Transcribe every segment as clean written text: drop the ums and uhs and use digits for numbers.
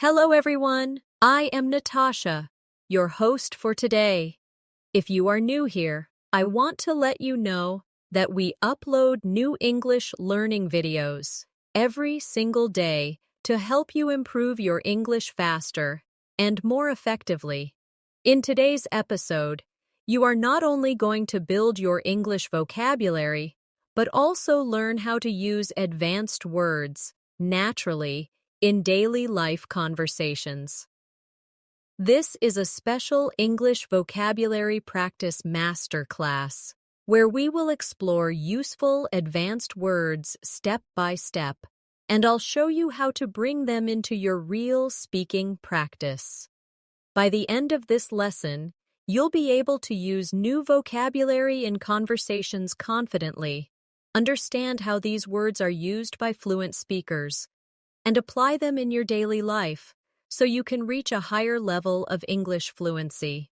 Hello, everyone. I am Natasha, your host for today. If you are new here, I want to let you know that we upload new English learning videos every single day to help you improve your English faster and more effectively. In today's episode, you are not only going to build your English vocabulary, but also learn how to use advanced words naturally in daily life conversations. This is a special English vocabulary practice masterclass where we will explore useful advanced words step by step, and I'll show you how to bring them into your real speaking practice. By the end of this lesson, you'll be able to use new vocabulary in conversations confidently, understand how these words are used by fluent speakers, and apply them in your daily life so you can reach a higher level of English fluency.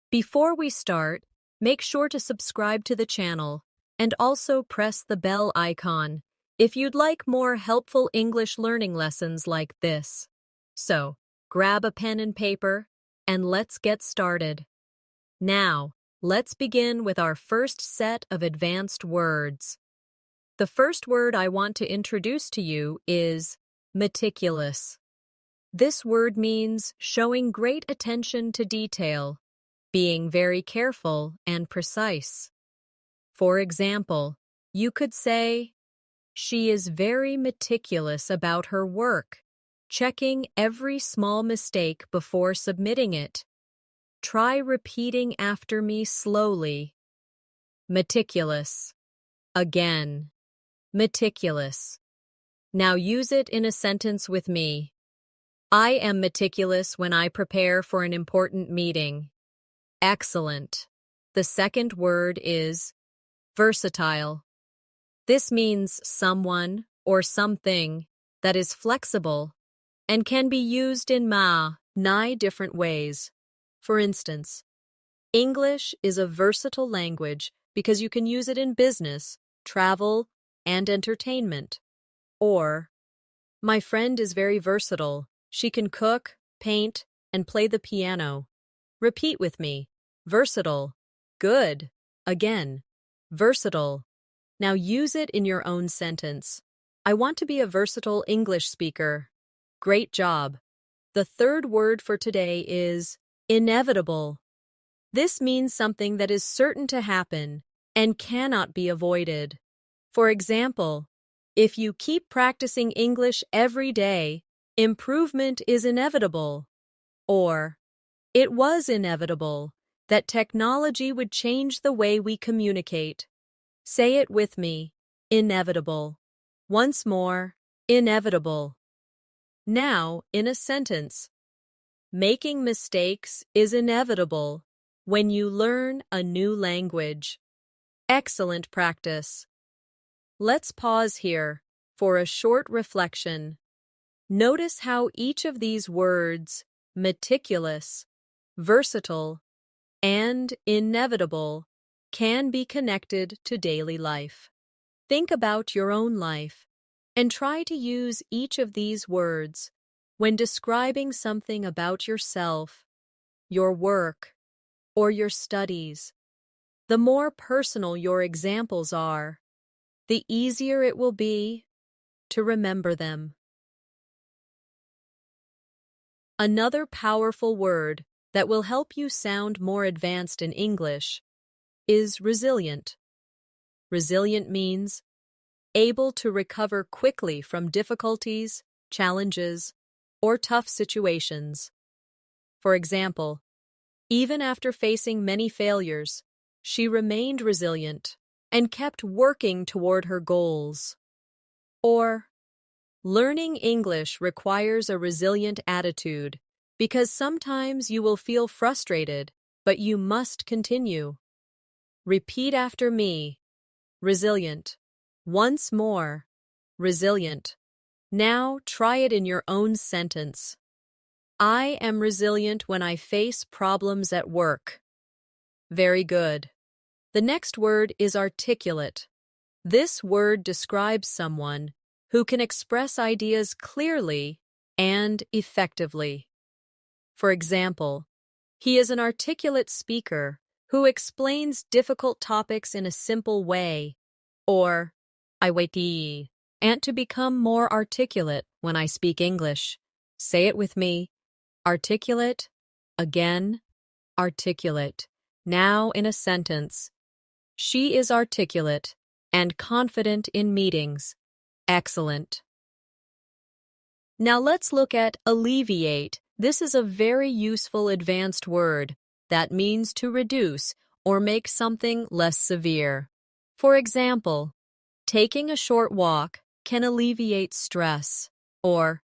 Before we start, make sure to subscribe to the channel and also press the bell icon if you'd like more helpful English learning lessons like this. So, grab a pen and paper and let's get started. Now, let's begin with our first set of advanced words. The first word I want to introduce to you is meticulous. This word means showing great attention to detail, being very careful and precise. For example, you could say, "She is very meticulous about her work, checking every small mistake before submitting it. Try repeating after me slowly." Meticulous. Again. Meticulous. Now use it in a sentence with me. I am meticulous when I prepare for an important meeting. Excellent. The second word is versatile. This means someone or something that is flexible and can be used in many different ways. For instance, English is a versatile language because you can use it in business, travel, and entertainment. Or, my friend is very versatile. She can cook, paint, and play the piano. Repeat with me. Versatile. Good. Again. Versatile. Now use it in your own sentence. I want to be a versatile English speaker. Great job. The third word for today is inevitable. This means something that is certain to happen and cannot be avoided. For example, if you keep practicing English every day, improvement is inevitable. Or, it was inevitable that technology would change the way we communicate. Say it with me. Inevitable. Once more, inevitable. Now, in a sentence. Making mistakes is inevitable when you learn a new language. Excellent practice. Let's pause here for a short reflection. Notice how each of these words, meticulous, versatile, and inevitable, can be connected to daily life. Think about your own life and try to use each of these words when describing something about yourself, your work, or your studies. The more personal your examples are, the easier it will be to remember them. Another powerful word that will help you sound more advanced in English is resilient. Resilient means able to recover quickly from difficulties, challenges, or tough situations. For example, even after facing many failures, she remained resilient and kept working toward her goals. Or, learning English requires a resilient attitude because sometimes you will feel frustrated, but you must continue. Repeat after me. Resilient. Once more. Resilient. Now try it in your own sentence. I am resilient when I face problems at work. Very good. The next word is articulate. This word describes someone who can express ideas clearly and effectively. For example, he is an articulate speaker who explains difficult topics in a simple way. Or, I wait and to become more articulate when I speak English. Say it with me. Articulate, again, articulate. Now in a sentence. She is articulate and confident in meetings. Excellent. Now let's look at alleviate. This is a very useful advanced word that means to reduce or make something less severe. For example, taking a short walk can alleviate stress, or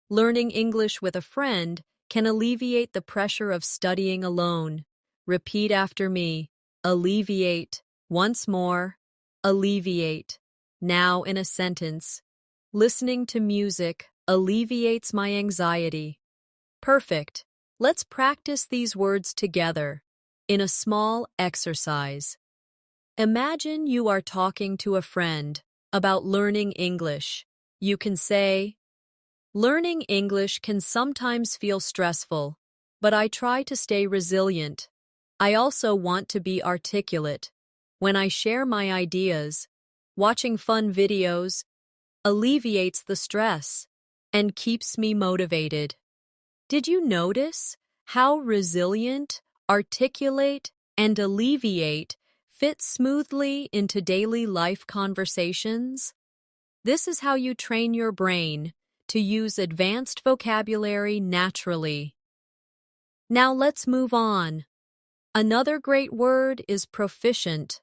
learning English with a friend can alleviate the pressure of studying alone. Repeat after me. Alleviate. Once more. Alleviate. Now in a sentence. Listening to music alleviates my anxiety. Perfect. Let's practice these words together in a small exercise. Imagine you are talking to a friend about learning English. You can say, "Learning English can sometimes feel stressful, but I try to stay resilient. I also want to be articulate. When I share my ideas, watching fun videos alleviates the stress and keeps me motivated." Did you notice how resilient, articulate, and alleviate fit smoothly into daily life conversations? This is how you train your brain to use advanced vocabulary naturally. Now let's move on. Another great word is proficient.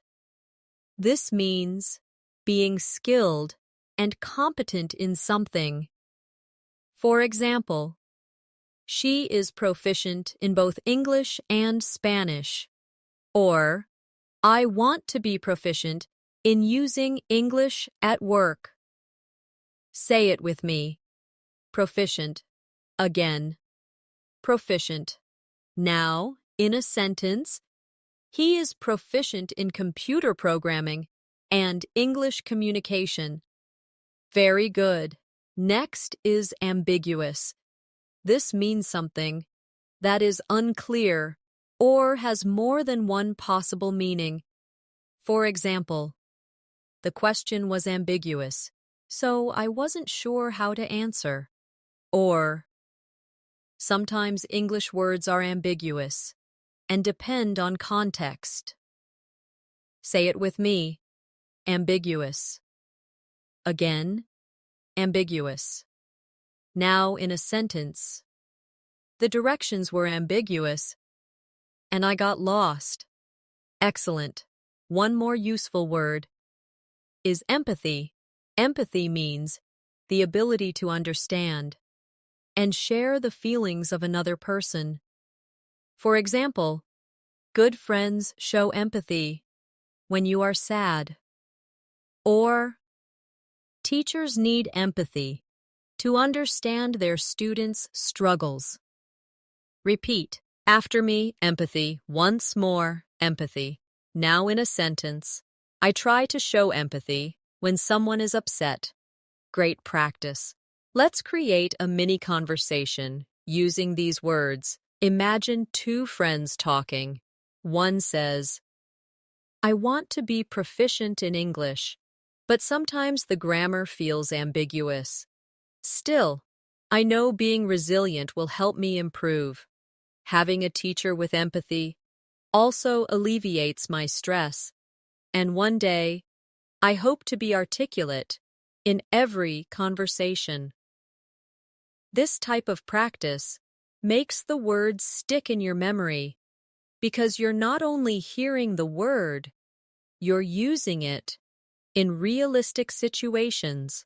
This means being skilled and competent in something. For example, she is proficient in both English and Spanish. Or, I want to be proficient in using English at work. Say it with me. Proficient. Again. Proficient. Now, in a sentence, he is proficient in computer programming and English communication. Very good. Next is ambiguous. This means something that is unclear or has more than one possible meaning. For example, the question was ambiguous, so I wasn't sure how to answer. Or, sometimes English words are ambiguous and depend on context. Say it with me. Ambiguous. Again, ambiguous. Now in a sentence. The directions were ambiguous, and I got lost. Excellent. One more useful word is empathy. Empathy means the ability to understand and share the feelings of another person. For example, good friends show empathy when you are sad. Or, teachers need empathy to understand their students' struggles. Repeat after me, empathy. Once more, empathy. Now in a sentence. I try to show empathy when someone is upset. Great practice. Let's create a mini conversation using these words. Imagine two friends talking. One says, I want to be proficient in English, but sometimes the grammar feels ambiguous. Still, I know being resilient will help me improve. Having a teacher with empathy also alleviates my stress. And one day, I hope to be articulate in every conversation. This type of practice makes the words stick in your memory because you're not only hearing the word, you're using it in realistic situations.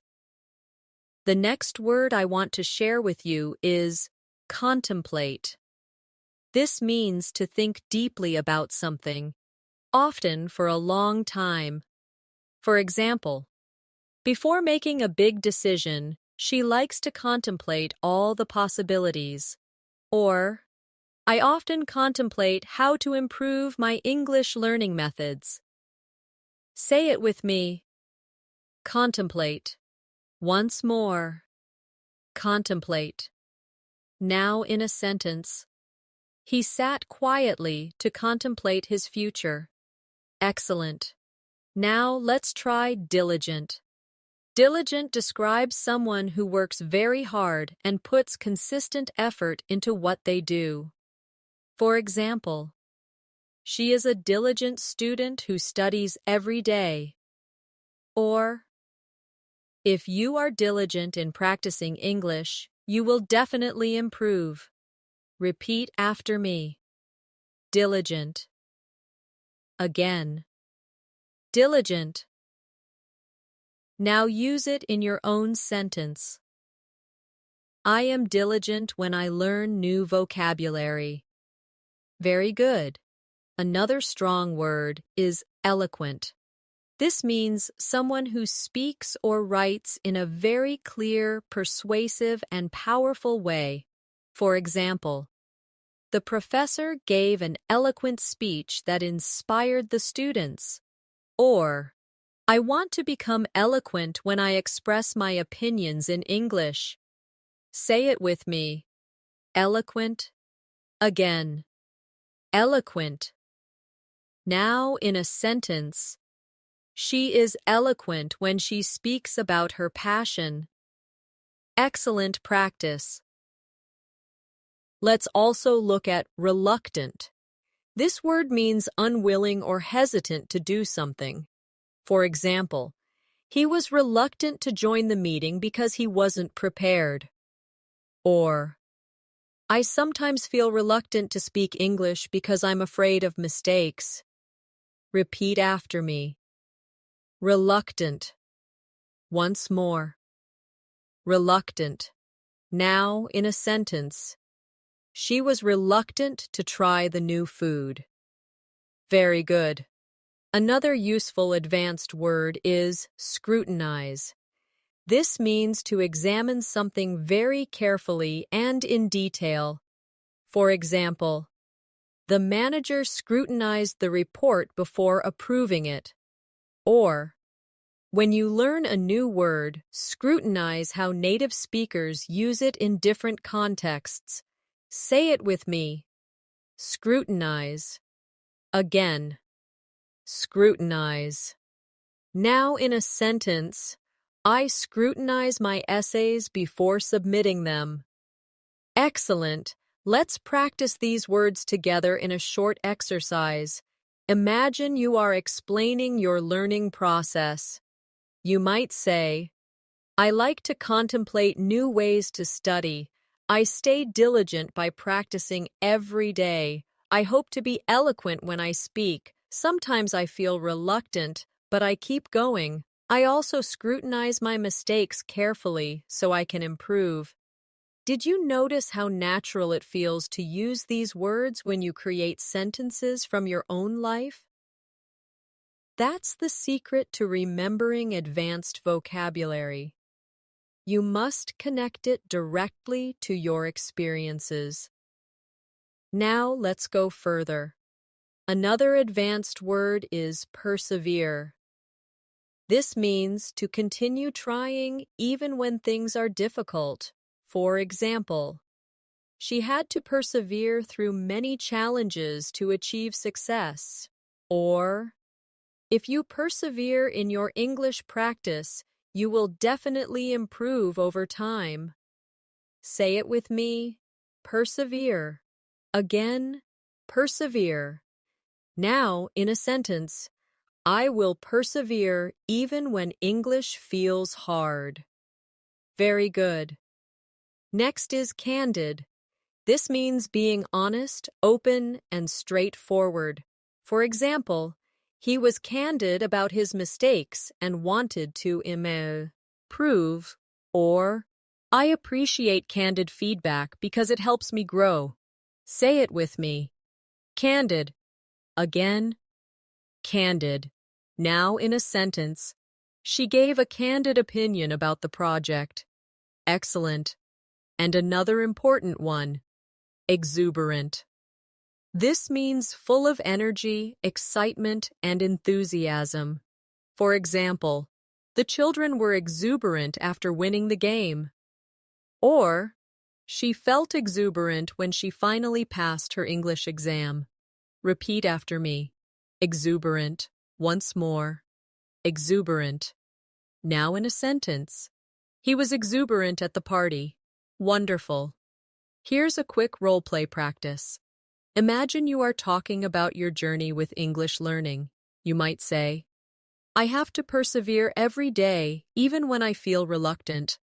The next word I want to share with you is contemplate. This means to think deeply about something, often for a long time. For example, before making a big decision, she likes to contemplate all the possibilities. Or, I often contemplate how to improve my English learning methods. Say it with me. Contemplate. Once more. Contemplate. Now in a sentence. He sat quietly to contemplate his future. Excellent. Now let's try diligent. Diligent describes someone who works very hard and puts consistent effort into what they do. For example, she is a diligent student who studies every day. Or, if you are diligent in practicing English, you will definitely improve. Repeat after me. Diligent. Again. Diligent. Now use it in your own sentence. I am diligent when I learn new vocabulary. Very good. Another strong word is eloquent. This means someone who speaks or writes in a very clear, persuasive, and powerful way. For example, the professor gave an eloquent speech that inspired the students. Or, I want to become eloquent when I express my opinions in English. Say it with me. Eloquent. Again. Eloquent. Now in a sentence. She is eloquent when she speaks about her passion. Excellent practice. Let's also look at reluctant. This word means unwilling or hesitant to do something. For example, he was reluctant to join the meeting because he wasn't prepared. Or, I sometimes feel reluctant to speak English because I'm afraid of mistakes. Repeat after me. Reluctant. Once more. Reluctant. Now in a sentence. She was reluctant to try the new food. Very good. Another useful advanced word is scrutinize. This means to examine something very carefully and in detail. For example, the manager scrutinized the report before approving it. Or, when you learn a new word, scrutinize how native speakers use it in different contexts. Say it with me. Scrutinize. Again. Scrutinize. Now in a sentence, I scrutinize my essays before submitting them. Excellent. Let's practice these words together in a short exercise. Imagine you are explaining your learning process. You might say, I like to contemplate new ways to study. I stay diligent by practicing every day. I hope to be eloquent when I speak. Sometimes I feel reluctant, but I keep going. I also scrutinize my mistakes carefully so I can improve. Did you notice how natural it feels to use these words when you create sentences from your own life? That's the secret to remembering advanced vocabulary. You must connect it directly to your experiences. Now let's go further. Another advanced word is persevere. This means to continue trying even when things are difficult. For example, she had to persevere through many challenges to achieve success. Or, if you persevere in your English practice, you will definitely improve over time. Say it with me. Persevere. Again, persevere. Now, in a sentence, I will persevere even when English feels hard. Very good. Next is candid. This means being honest, open, and straightforward. For example, he was candid about his mistakes and wanted to improve. Or, I appreciate candid feedback because it helps me grow. Say it with me. Candid. Again, candid. Now in a sentence, she gave a candid opinion about the project. Excellent. And another important one, exuberant. This means full of energy, excitement, and enthusiasm. For example, the children were exuberant after winning the game. Or, she felt exuberant when she finally passed her English exam. Repeat after me. Exuberant. Once more. Exuberant. Now in a sentence. He was exuberant at the party. Wonderful. Here's a quick role-play practice. Imagine you are talking about your journey with English learning. You might say, I have to persevere every day, even when I feel reluctant.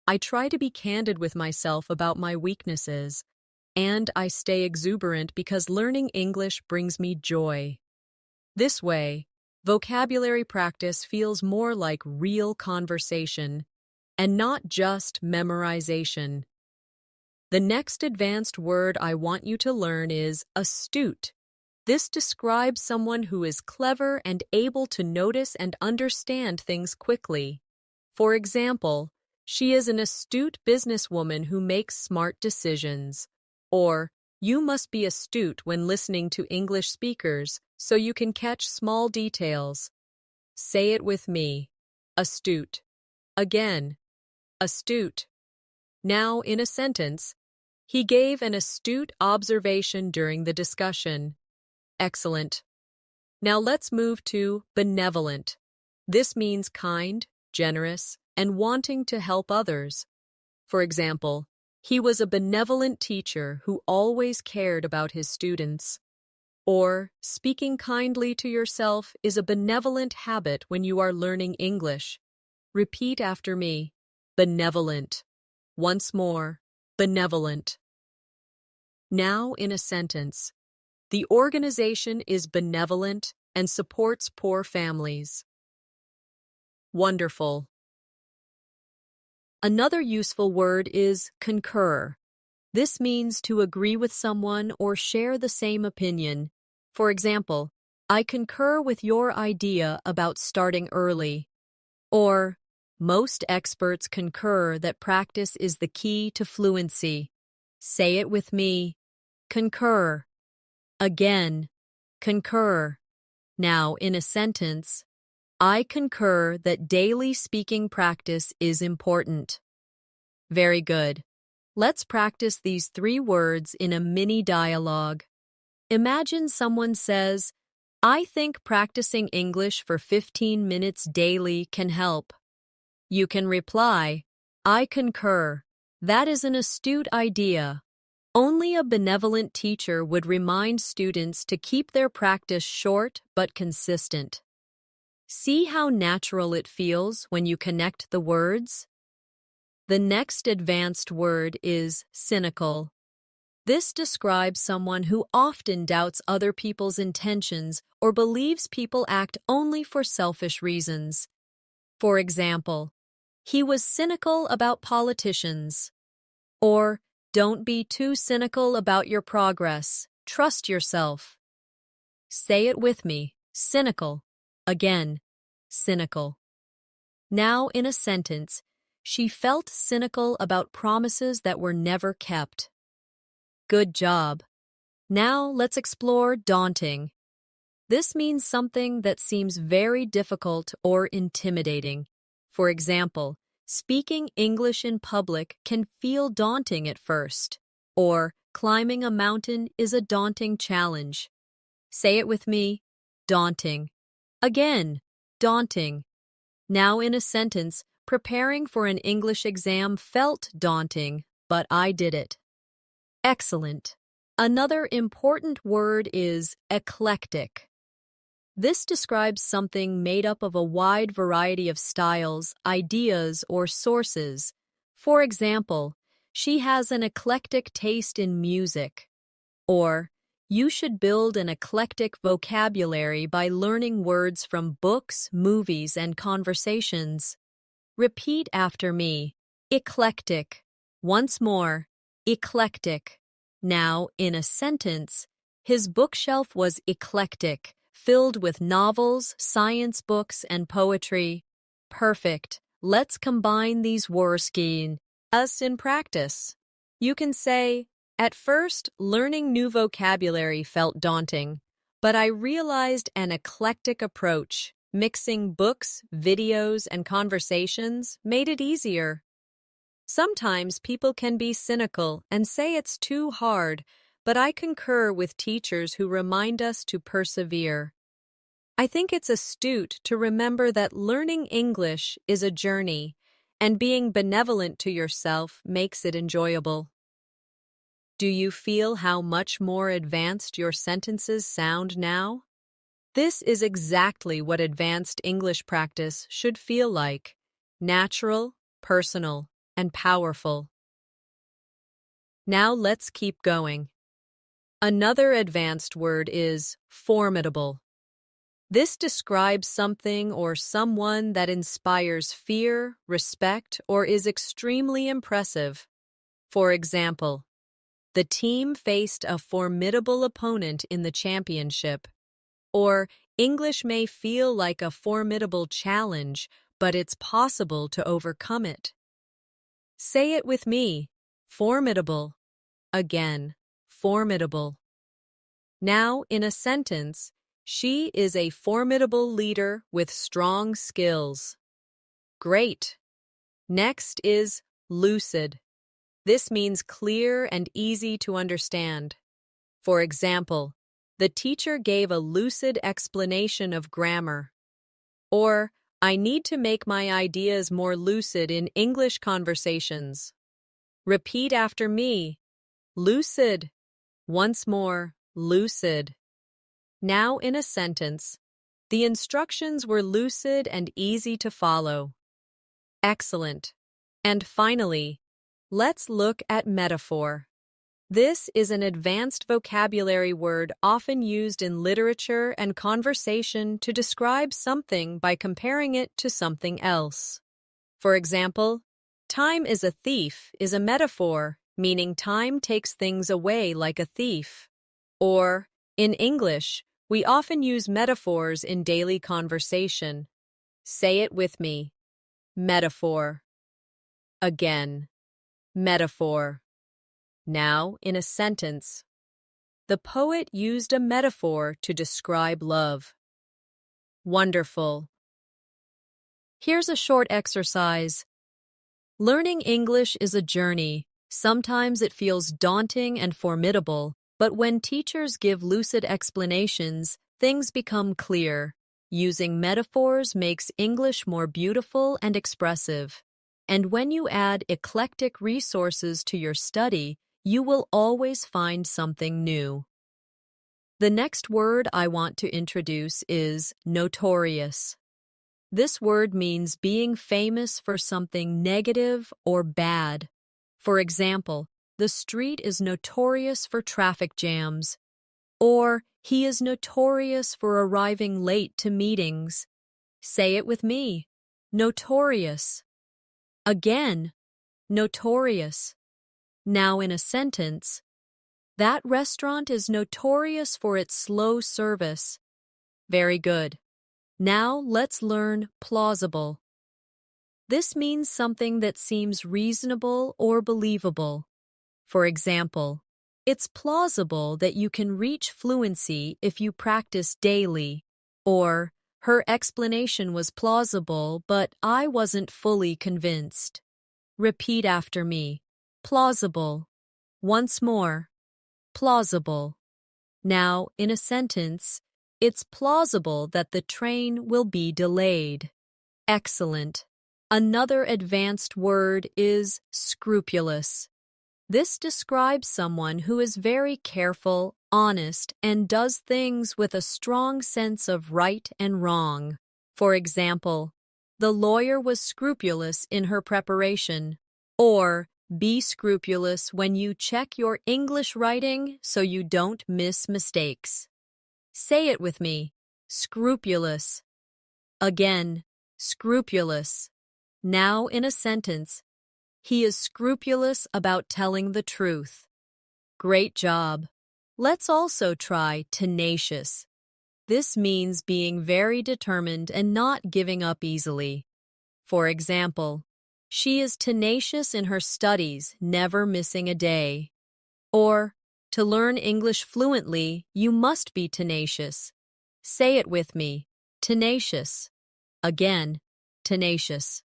I try to be candid with myself about my weaknesses, and I stay exuberant because learning English brings me joy. This way, vocabulary practice feels more like real conversation and not just memorization. The next advanced word I want you to learn is astute. This describes someone who is clever and able to notice and understand things quickly. For example, she is an astute businesswoman who makes smart decisions. Or, you must be astute when listening to English speakers so you can catch small details. Say it with me. Astute. Again. Astute. Now, in a sentence, he gave an astute observation during the discussion. Excellent. Now let's move to benevolent. This means kind, generous, and wanting to help others. For example, he was a benevolent teacher who always cared about his students. Or, speaking kindly to yourself is a benevolent habit when you are learning English. Repeat after me. Benevolent. Once more. Benevolent. Now in a sentence. The organization is benevolent and supports poor families. Wonderful. Another useful word is concur. This means to agree with someone or share the same opinion. For example, I concur with your idea about starting early. Or, most experts concur that practice is the key to fluency. Say it with me. Concur. Again. Concur. Now, in a sentence, I concur that daily speaking practice is important. Very good. Let's practice these 3 words in a mini dialogue. Imagine someone says, I think practicing English for 15 minutes daily can help. You can reply, I concur. That is an astute idea. Only a benevolent teacher would remind students to keep their practice short but consistent. See how natural it feels when you connect the words? The next advanced word is cynical. This describes someone who often doubts other people's intentions or believes people act only for selfish reasons. For example, he was cynical about politicians. Or, don't be too cynical about your progress. Trust yourself. Say it with me. Cynical. Again. Cynical. Now, in a sentence, she felt cynical about promises that were never kept. Good job. Now, let's explore daunting. This means something that seems very difficult or intimidating. For example, speaking English in public can feel daunting at first, or climbing a mountain is a daunting challenge. Say it with me. Daunting. Again. Daunting. Now in a sentence, preparing for an English exam felt daunting, but I did it. Excellent. Another important word is eclectic. This describes something made up of a wide variety of styles, ideas, or sources. For example, she has an eclectic taste in music. Or, you should build an eclectic vocabulary by learning words from books, movies, and conversations. Repeat after me. Eclectic. Once more. Eclectic. Now, in a sentence, his bookshelf was eclectic, filled with novels, science books, and poetry. Perfect. Let's combine these words in practice. You can say, at first, learning new vocabulary felt daunting, but I realized an eclectic approach, mixing books, videos, and conversations, made it easier. Sometimes people can be cynical and say it's too hard, but I concur with teachers who remind us to persevere. I think it's astute to remember that learning English is a journey, and being benevolent to yourself makes it enjoyable. Do you feel how much more advanced your sentences sound now? This is exactly what advanced English practice should feel like: natural, personal, and powerful. Now let's keep going. Another advanced word is formidable. This describes something or someone that inspires fear, respect, or is extremely impressive. For example, the team faced a formidable opponent in the championship. Or, English may feel like a formidable challenge, but it's possible to overcome it. Say it with me. Formidable. Again, formidable. Now, in a sentence, she is a formidable leader with strong skills. Great. Next is lucid. This means clear and easy to understand. For example, the teacher gave a lucid explanation of grammar. Or, I need to make my ideas more lucid in English conversations. Repeat after me. Lucid. Once more, lucid. Now in a sentence, the instructions were lucid and easy to follow. Excellent. And finally, let's look at metaphor. This is an advanced vocabulary word often used in literature and conversation to describe something by comparing it to something else. For example, time is a thief is a metaphor, meaning time takes things away like a thief. Or, in English, we often use metaphors in daily conversation. Say it with me. Metaphor. Again. Metaphor. Now, in a sentence, the poet used a metaphor to describe love. Wonderful. Here's a short exercise. Learning English is a journey. Sometimes it feels daunting and formidable, but when teachers give lucid explanations, things become clear. Using metaphors makes English more beautiful and expressive. And when you add eclectic resources to your study, you will always find something new. The next word I want to introduce is notorious. This word means being famous for something negative or bad. For example, the street is notorious for traffic jams. Or, he is notorious for arriving late to meetings. Say it with me. Notorious. Again, notorious. Now in a sentence, that restaurant is notorious for its slow service. Very good. Now let's learn plausible. This means something that seems reasonable or believable. For example, it's plausible that you can reach fluency if you practice daily. Or, her explanation was plausible, but I wasn't fully convinced. Repeat after me. Plausible. Once more. Plausible. Now, in a sentence, it's plausible that the train will be delayed. Excellent. Another advanced word is scrupulous. This describes someone who is very careful, honest, and does things with a strong sense of right and wrong. For example, the lawyer was scrupulous in her preparation. Or, be scrupulous when you check your English writing so you don't miss mistakes. Say it with me. Scrupulous. Again, scrupulous. Now in a sentence, he is scrupulous about telling the truth. Great job. Let's also try tenacious. This means being very determined and not giving up easily. For example, she is tenacious in her studies, never missing a day. Or, to learn English fluently, you must be tenacious. Say it with me. Tenacious. Again, tenacious.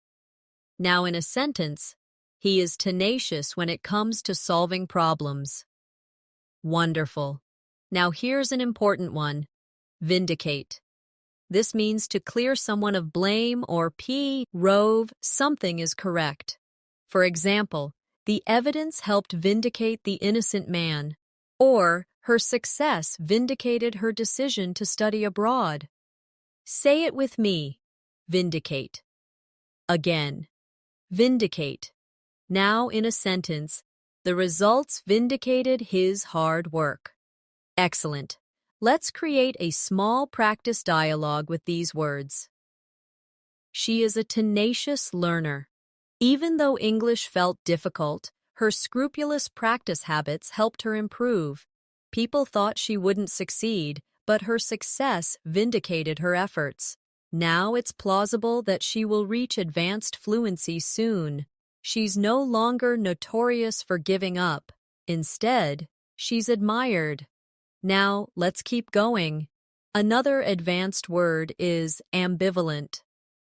Now in a sentence, He is tenacious when it comes to solving problems. Wonderful. Now here's an important one. Vindicate. This means to clear someone of blame or prove something is correct. For example, the evidence helped vindicate the innocent man, or her success vindicated her decision to study abroad. Say it with me. Vindicate. Again. Vindicate. Now in a sentence, the results vindicated his hard work. Excellent. Let's create a small practice dialogue with these words. She is a tenacious learner. Even though English felt difficult, her scrupulous practice habits helped her improve. People thought she wouldn't succeed, but her success vindicated her efforts. Now it's plausible that she will reach advanced fluency soon. She's no longer notorious for giving up. Instead, she's admired. Now, let's keep going. Another advanced word is ambivalent.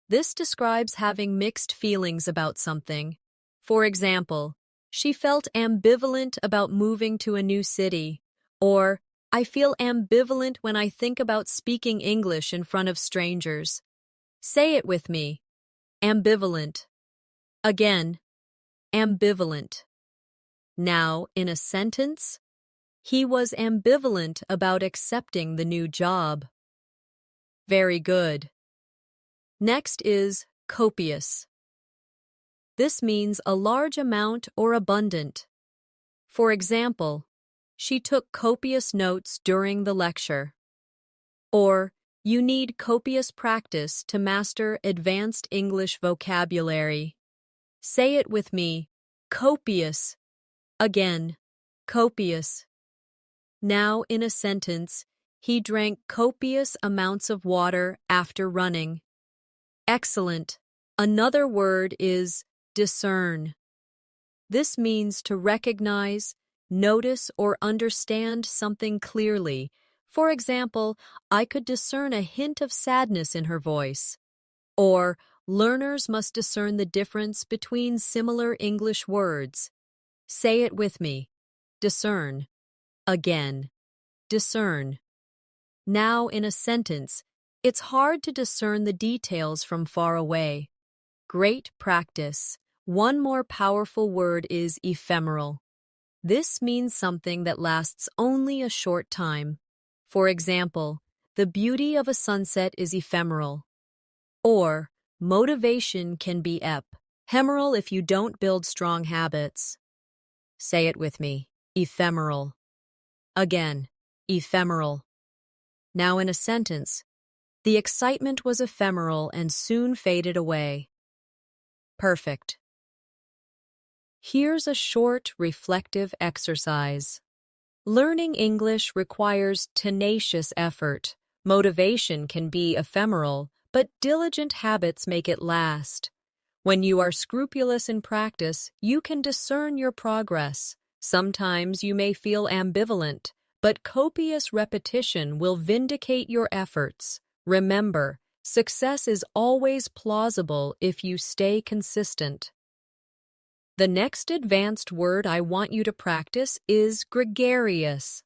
This describes having mixed feelings about something. For example, she felt ambivalent about moving to a new city, or I feel ambivalent when I think about speaking English in front of strangers. Say it with me. Ambivalent. Again, ambivalent. Now, in a sentence, he was ambivalent about accepting the new job. Very good. Next is copious. This means a large amount or abundant. For example, she took copious notes during the lecture. Or, you need copious practice to master advanced English vocabulary. Say it with me. Copious. Again, copious. Now in a sentence, he drank copious amounts of water after running. Excellent. Another word is discern. This means to recognize, notice, or understand something clearly. For example, I could discern a hint of sadness in her voice. Or, learners must discern the difference between similar English words. Say it with me. Discern. Again. Discern. Now in a sentence, it's hard to discern the details from far away. Great practice. One more powerful word is ephemeral. This means something that lasts only a short time. For example, the beauty of a sunset is ephemeral. Or, motivation can be ephemeral if you don't build strong habits. Say it with me. Ephemeral. Again, ephemeral. Now in a sentence, the excitement was ephemeral and soon faded away. Perfect. Here's a short, reflective exercise. Learning English requires tenacious effort. Motivation can be ephemeral, but diligent habits make it last. When you are scrupulous in practice, you can discern your progress. Sometimes you may feel ambivalent, but copious repetition will vindicate your efforts. Remember, success is always plausible if you stay consistent. The next advanced word I want you to practice is gregarious.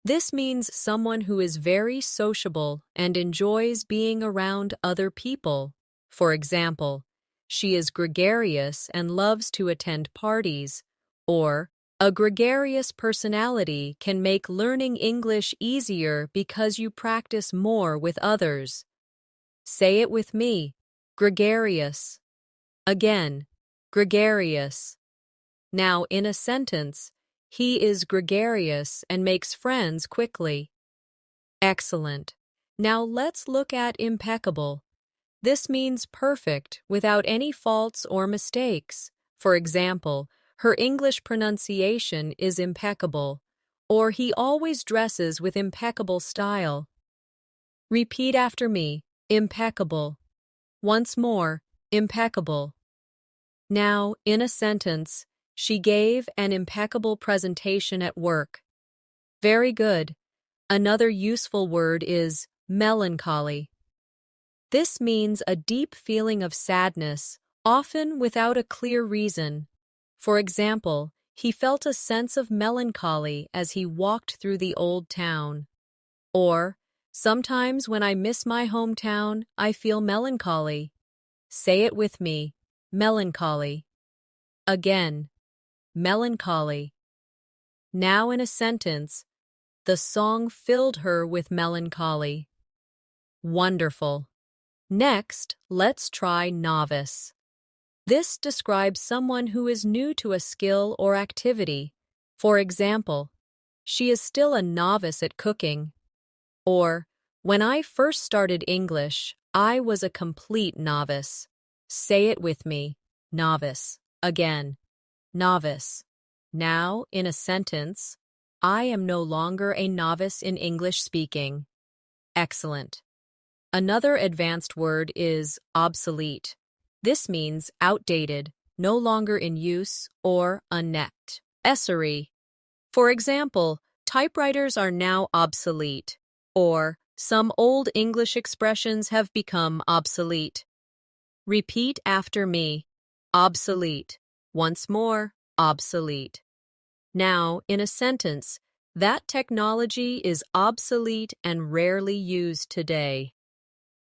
This means someone who is very sociable and enjoys being around other people. For example, she is gregarious and loves to attend parties. Or, a gregarious personality can make learning English easier because you practice more with others. Say it with me. Gregarious. Again, gregarious. Now, in a sentence, he is gregarious and makes friends quickly. Excellent. Now let's look at impeccable. This means perfect, without any faults or mistakes. For example, her English pronunciation is impeccable, or he always dresses with impeccable style. Repeat after me. Impeccable. Once more. Impeccable. Now, in a sentence, she gave an impeccable presentation at work. Very good. Another useful word is melancholy. This means a deep feeling of sadness often without a clear reason. For example, he felt a sense of melancholy as he walked through the old town. Or, sometimes when I miss my hometown, I feel melancholy. Say it with me, melancholy. Again, melancholy. Now in a sentence, the song filled her with melancholy. Wonderful. Next, let's try novice. This describes someone who is new to a skill or activity. For example, she is still a novice at cooking. Or, when I first started English, I was a complete novice. Say it with me, novice. Again, novice. Now, in a sentence, I am no longer a novice in English speaking. Excellent. Another advanced word is obsolete. This means outdated, no longer in use, or unnecessary. For example, typewriters are now obsolete, or some old English expressions have become obsolete. Repeat after me. Obsolete. Once more, obsolete. Now, in a sentence, that technology is obsolete and rarely used today.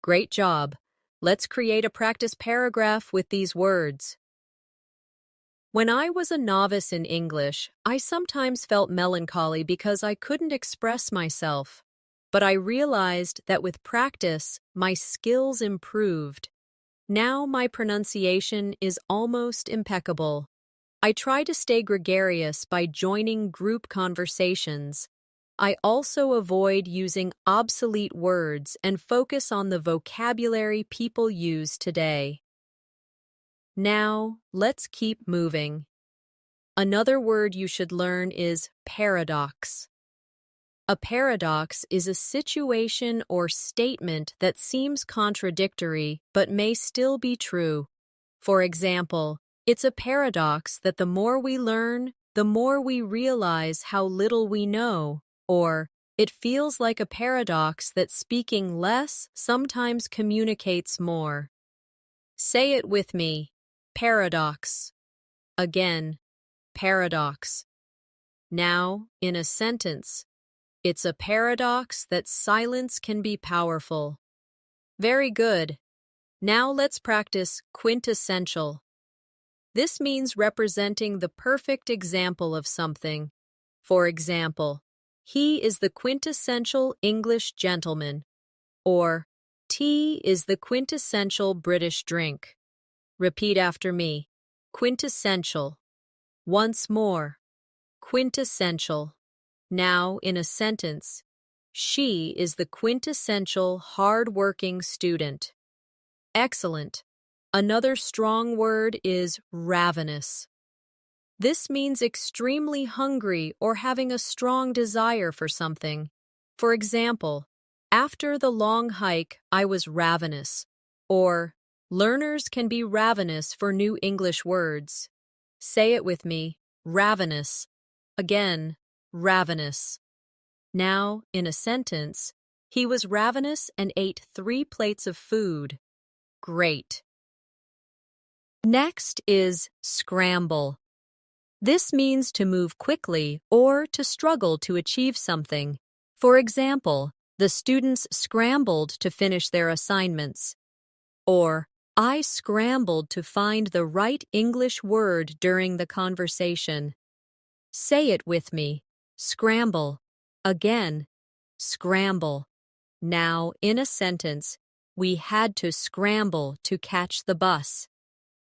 Great job. Let's create a practice paragraph with these words. When I was a novice in English, I sometimes felt melancholy because I couldn't express myself. But I realized that with practice, my skills improved. Now my pronunciation is almost impeccable. I try to stay gregarious by joining group conversations. I also avoid using obsolete words and focus on the vocabulary people use today. Now, let's keep moving. Another word you should learn is paradox. A paradox is a situation or statement that seems contradictory but may still be true. For example, it's a paradox that the more we learn, the more we realize how little we know. Or, it feels like a paradox that speaking less sometimes communicates more. Say it with me. Paradox. Again, paradox. Now, in a sentence, it's a paradox that silence can be powerful. Very good. Now let's practice quintessential. This means representing the perfect example of something. For example, he is the quintessential English gentleman, or tea is the quintessential British drink. Repeat after me. Quintessential. Once more. Quintessential. Now, in a sentence, she is the quintessential hard-working student. Excellent. Another strong word is ravenous. This means extremely hungry or having a strong desire for something. For example, after the long hike, I was ravenous. Or, learners can be ravenous for new English words. Say it with me, ravenous. Again, ravenous. Now, in a sentence, he was ravenous and ate 3 plates of food. Great. Next is scramble. This means to move quickly or to struggle to achieve something. For example, the students scrambled to finish their assignments. Or, I scrambled to find the right English word during the conversation. Say it with me. Scramble. Again, scramble. Now, in a sentence, we had to scramble to catch the bus.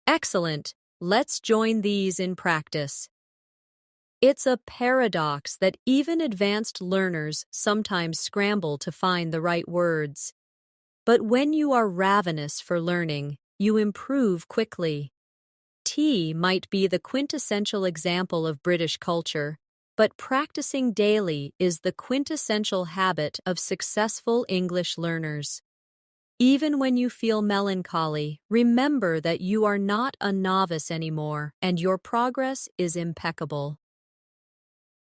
Excellent. Let's join these in practice. It's a paradox that even advanced learners sometimes scramble to find the right words. But when you are ravenous for learning, you improve quickly. Tea might be the quintessential example of British culture, but practicing daily is the quintessential habit of successful English learners. Even when you feel melancholy, remember that you are not a novice anymore and your progress is impeccable.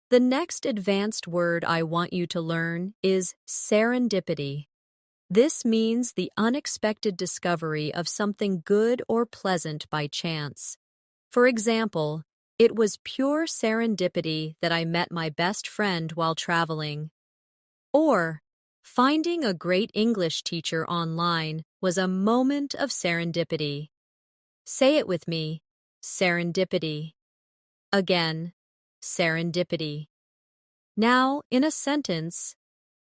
The next advanced word I want you to learn is serendipity. This means the unexpected discovery of something good or pleasant by chance. For example, it was pure serendipity that I met my best friend while traveling. Or, finding a great English teacher online was a moment of serendipity. Say it with me, serendipity. Again, serendipity. Now, in a sentence,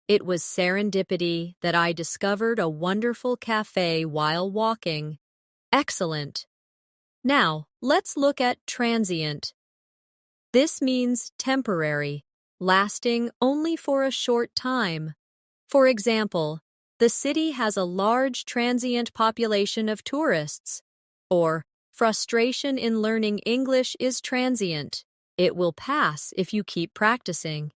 it was serendipity that I discovered a wonderful cafe while walking. Excellent. Now, let's look at transient. This means temporary, lasting only for a short time. For example, the city has a large transient population of tourists. Or, frustration in learning English is transient. It will pass if you keep practicing.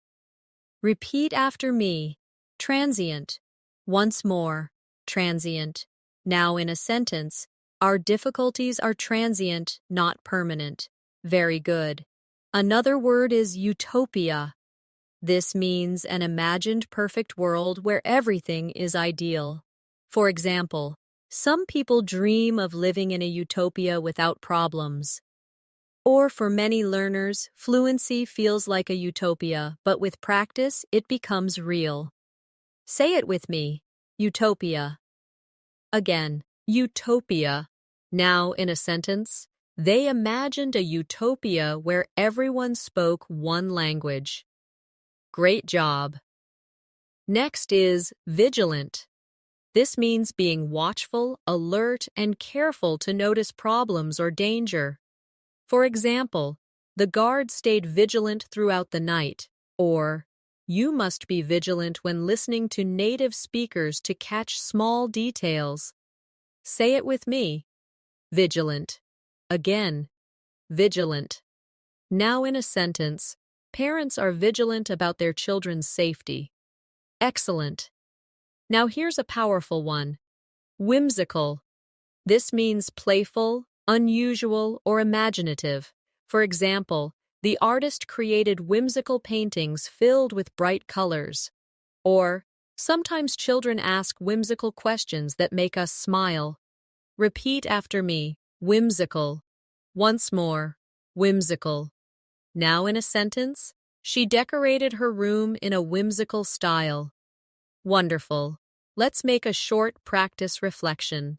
Repeat after me. Transient. Once more. Transient. Now in a sentence, our difficulties are transient, not permanent. Very good. Another word is utopia. This means an imagined perfect world where everything is ideal. For example, some people dream of living in a utopia without problems. Or for many learners, fluency feels like a utopia, but with practice, it becomes real. Say it with me, utopia. Again, utopia. Now in a sentence, they imagined a utopia where everyone spoke one language. Great job. Next is vigilant. This means being watchful, alert, and careful to notice problems or danger. For example, the guard stayed vigilant throughout the night, or you must be vigilant when listening to native speakers to catch small details. Say it with me. Vigilant. Again, vigilant. Now in a sentence, parents are vigilant about their children's safety. Excellent. Now here's a powerful one. Whimsical. This means playful, unusual, or imaginative. For example, the artist created whimsical paintings filled with bright colors. Or, sometimes children ask whimsical questions that make us smile. Repeat after me, whimsical. Once more, whimsical. Now in a sentence, she decorated her room in a whimsical style. Wonderful. Let's make a short practice reflection.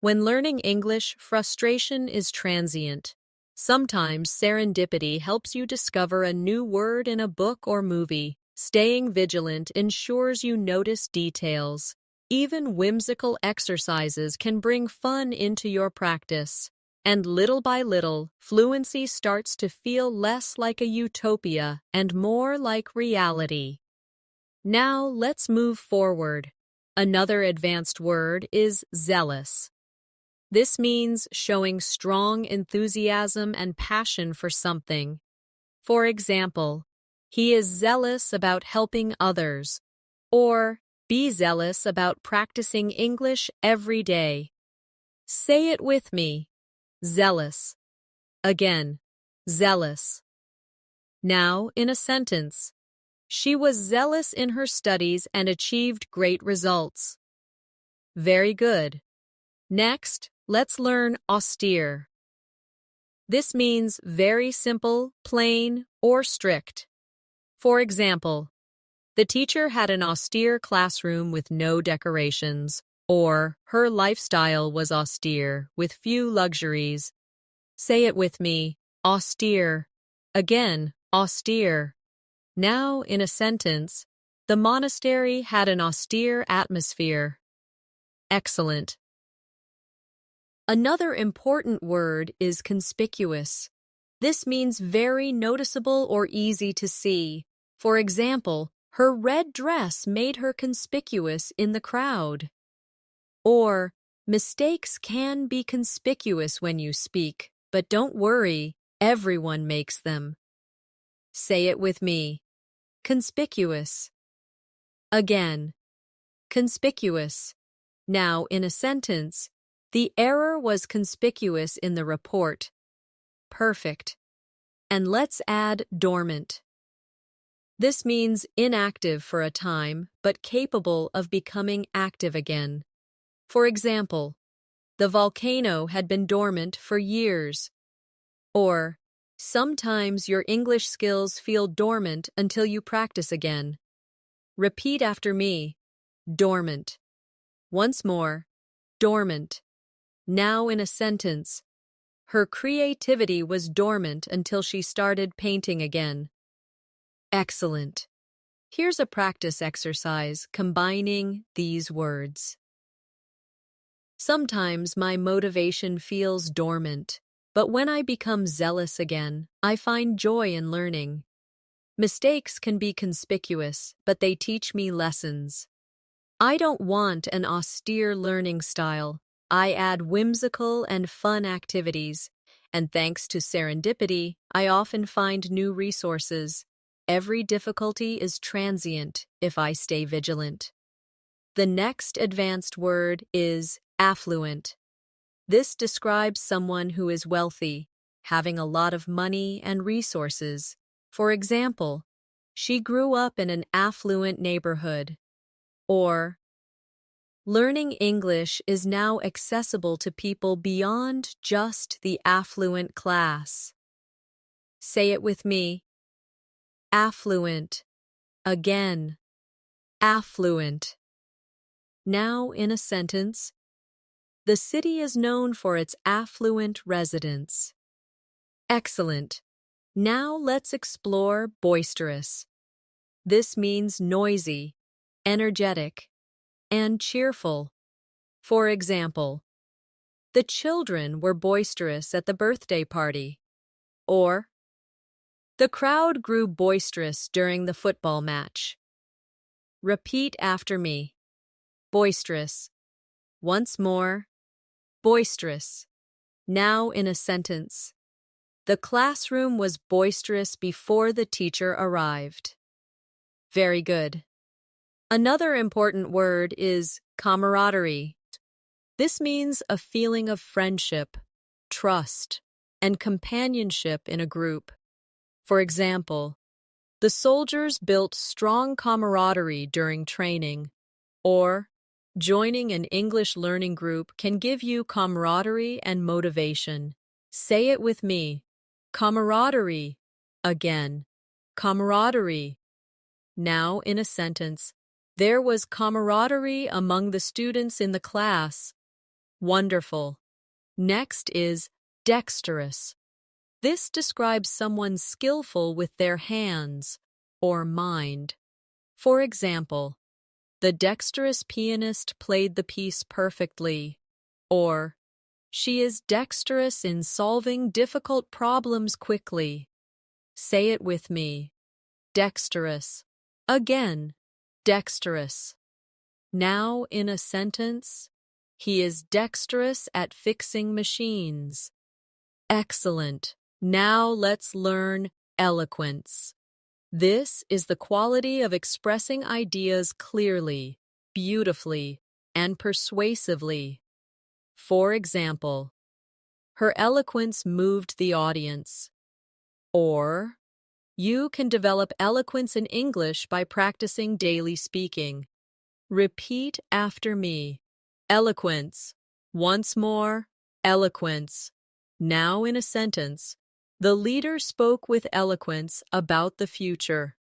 When learning English, frustration is transient. Sometimes serendipity helps you discover a new word in a book or movie. Staying vigilant ensures you notice details. Even whimsical exercises can bring fun into your practice. And little by little, fluency starts to feel less like a utopia and more like reality. Now let's move forward. Another advanced word is zealous. This means showing strong enthusiasm and passion for something. For example, he is zealous about helping others, or be zealous about practicing English every day. Say it with me. Zealous. Again, zealous. Now in a sentence. She was zealous in her studies and achieved great results. Very good. Next, let's learn austere. This means very simple, plain, or strict. For example, the teacher had an austere classroom with no decorations, or her lifestyle was austere with few luxuries. Say it with me, austere. Again, austere. Now, in a sentence, the monastery had an austere atmosphere. Excellent. Another important word is conspicuous. This means very noticeable or easy to see. For example, her red dress made her conspicuous in the crowd. Or, mistakes can be conspicuous when you speak, but don't worry, everyone makes them. Say it with me. Conspicuous. Again. Conspicuous. Now, in a sentence, the error was conspicuous in the report. Perfect. And let's add dormant. This means inactive for a time, but capable of becoming active again. For example, the volcano had been dormant for years. Or, sometimes your English skills feel dormant until you practice again. Repeat after me. Dormant. Once more. Dormant. Now in a sentence. Her creativity was dormant until she started painting again. Excellent. Here's a practice exercise combining these words. Sometimes my motivation feels dormant, but when I become zealous again, I find joy in learning. Mistakes can be conspicuous, but they teach me lessons. I don't want an austere learning style. I add whimsical and fun activities, and thanks to serendipity, I often find new resources. Every difficulty is transient if I stay vigilant. The next advanced word is affluent. This describes someone who is wealthy, having a lot of money and resources. For example, she grew up in an affluent neighborhood. Or, learning English is now accessible to people beyond just the affluent class. Say it with me. Affluent. Again. Affluent. Now in a sentence. The city is known for its affluent residents. Excellent. Now let's explore boisterous. This means noisy, energetic, and cheerful. For example, the children were boisterous at the birthday party. Or, the crowd grew boisterous during the football match. Repeat after me. Boisterous. Once more. Boisterous. Now in a sentence. The classroom was boisterous before the teacher arrived. Very good. Another important word is camaraderie. This means a feeling of friendship, trust, and companionship in a group. For example, the soldiers built strong camaraderie during training. Or, joining an English learning group can give you camaraderie and motivation. Say it with me. Camaraderie. Again. Camaraderie. Now in a sentence. There was camaraderie among the students in the class. Wonderful. Next is dexterous. This describes someone skillful with their hands or mind. For example, the dexterous pianist played the piece perfectly. Or, she is dexterous in solving difficult problems quickly. Say it with me. Dexterous. Again, dexterous. Now in a sentence, he is dexterous at fixing machines. Excellent. Now let's learn eloquence. This is the quality of expressing ideas clearly, beautifully, and persuasively. For example, her eloquence moved the audience. Or, you can develop eloquence in English by practicing daily speaking. Repeat after me. Eloquence. Once more, eloquence. Now in a sentence. The leader spoke with eloquence about the future.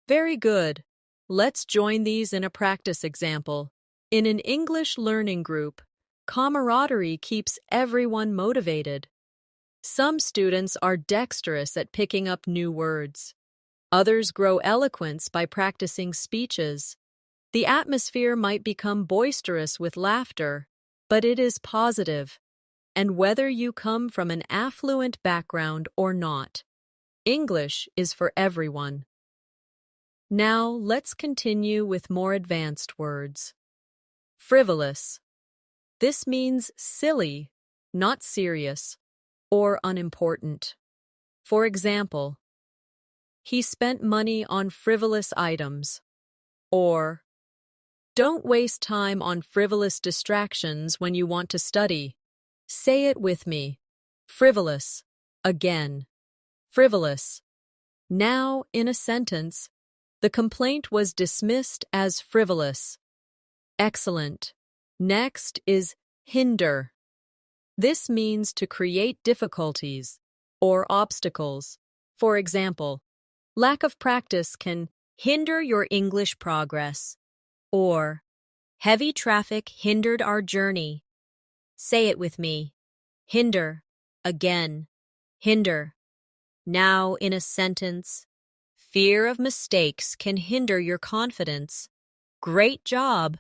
Very good. Let's join these in a practice example. In an English learning group, camaraderie keeps everyone motivated. Some students are dexterous at picking up new words. Others grow eloquence by practicing speeches. The atmosphere might become boisterous with laughter, but it is positive. And whether you come from an affluent background or not, English is for everyone. Now let's continue with more advanced words. Frivolous. This means silly, not serious, or unimportant. For example, he spent money on frivolous items. Or, don't waste time on frivolous distractions when you want to study. Say it with me. Frivolous. Again. Frivolous. Now in a sentence. The complaint was dismissed as frivolous. Excellent. Next is hinder. This means to create difficulties or obstacles. For example, lack of practice can hinder your English progress, or heavy traffic hindered our journey. Say it with me. Hinder. Again. Hinder. Now in a sentence. Fear of mistakes can hinder your confidence. Great job.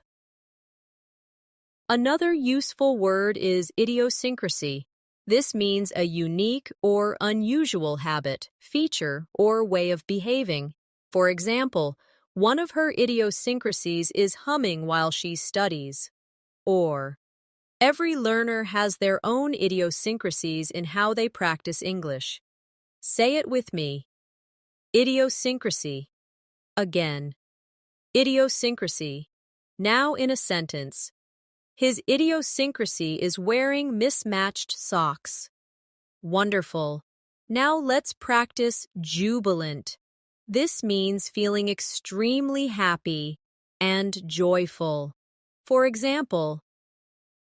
Another useful word is idiosyncrasy. This means a unique or unusual habit, feature, or way of behaving. For example, one of her idiosyncrasies is humming while she studies. Or, every learner has their own idiosyncrasies in how they practice English. Say it with me. Idiosyncrasy. Again. Idiosyncrasy. Now in a sentence. His idiosyncrasy is wearing mismatched socks. Wonderful. Now let's practice jubilant. This means feeling extremely happy and joyful. For example,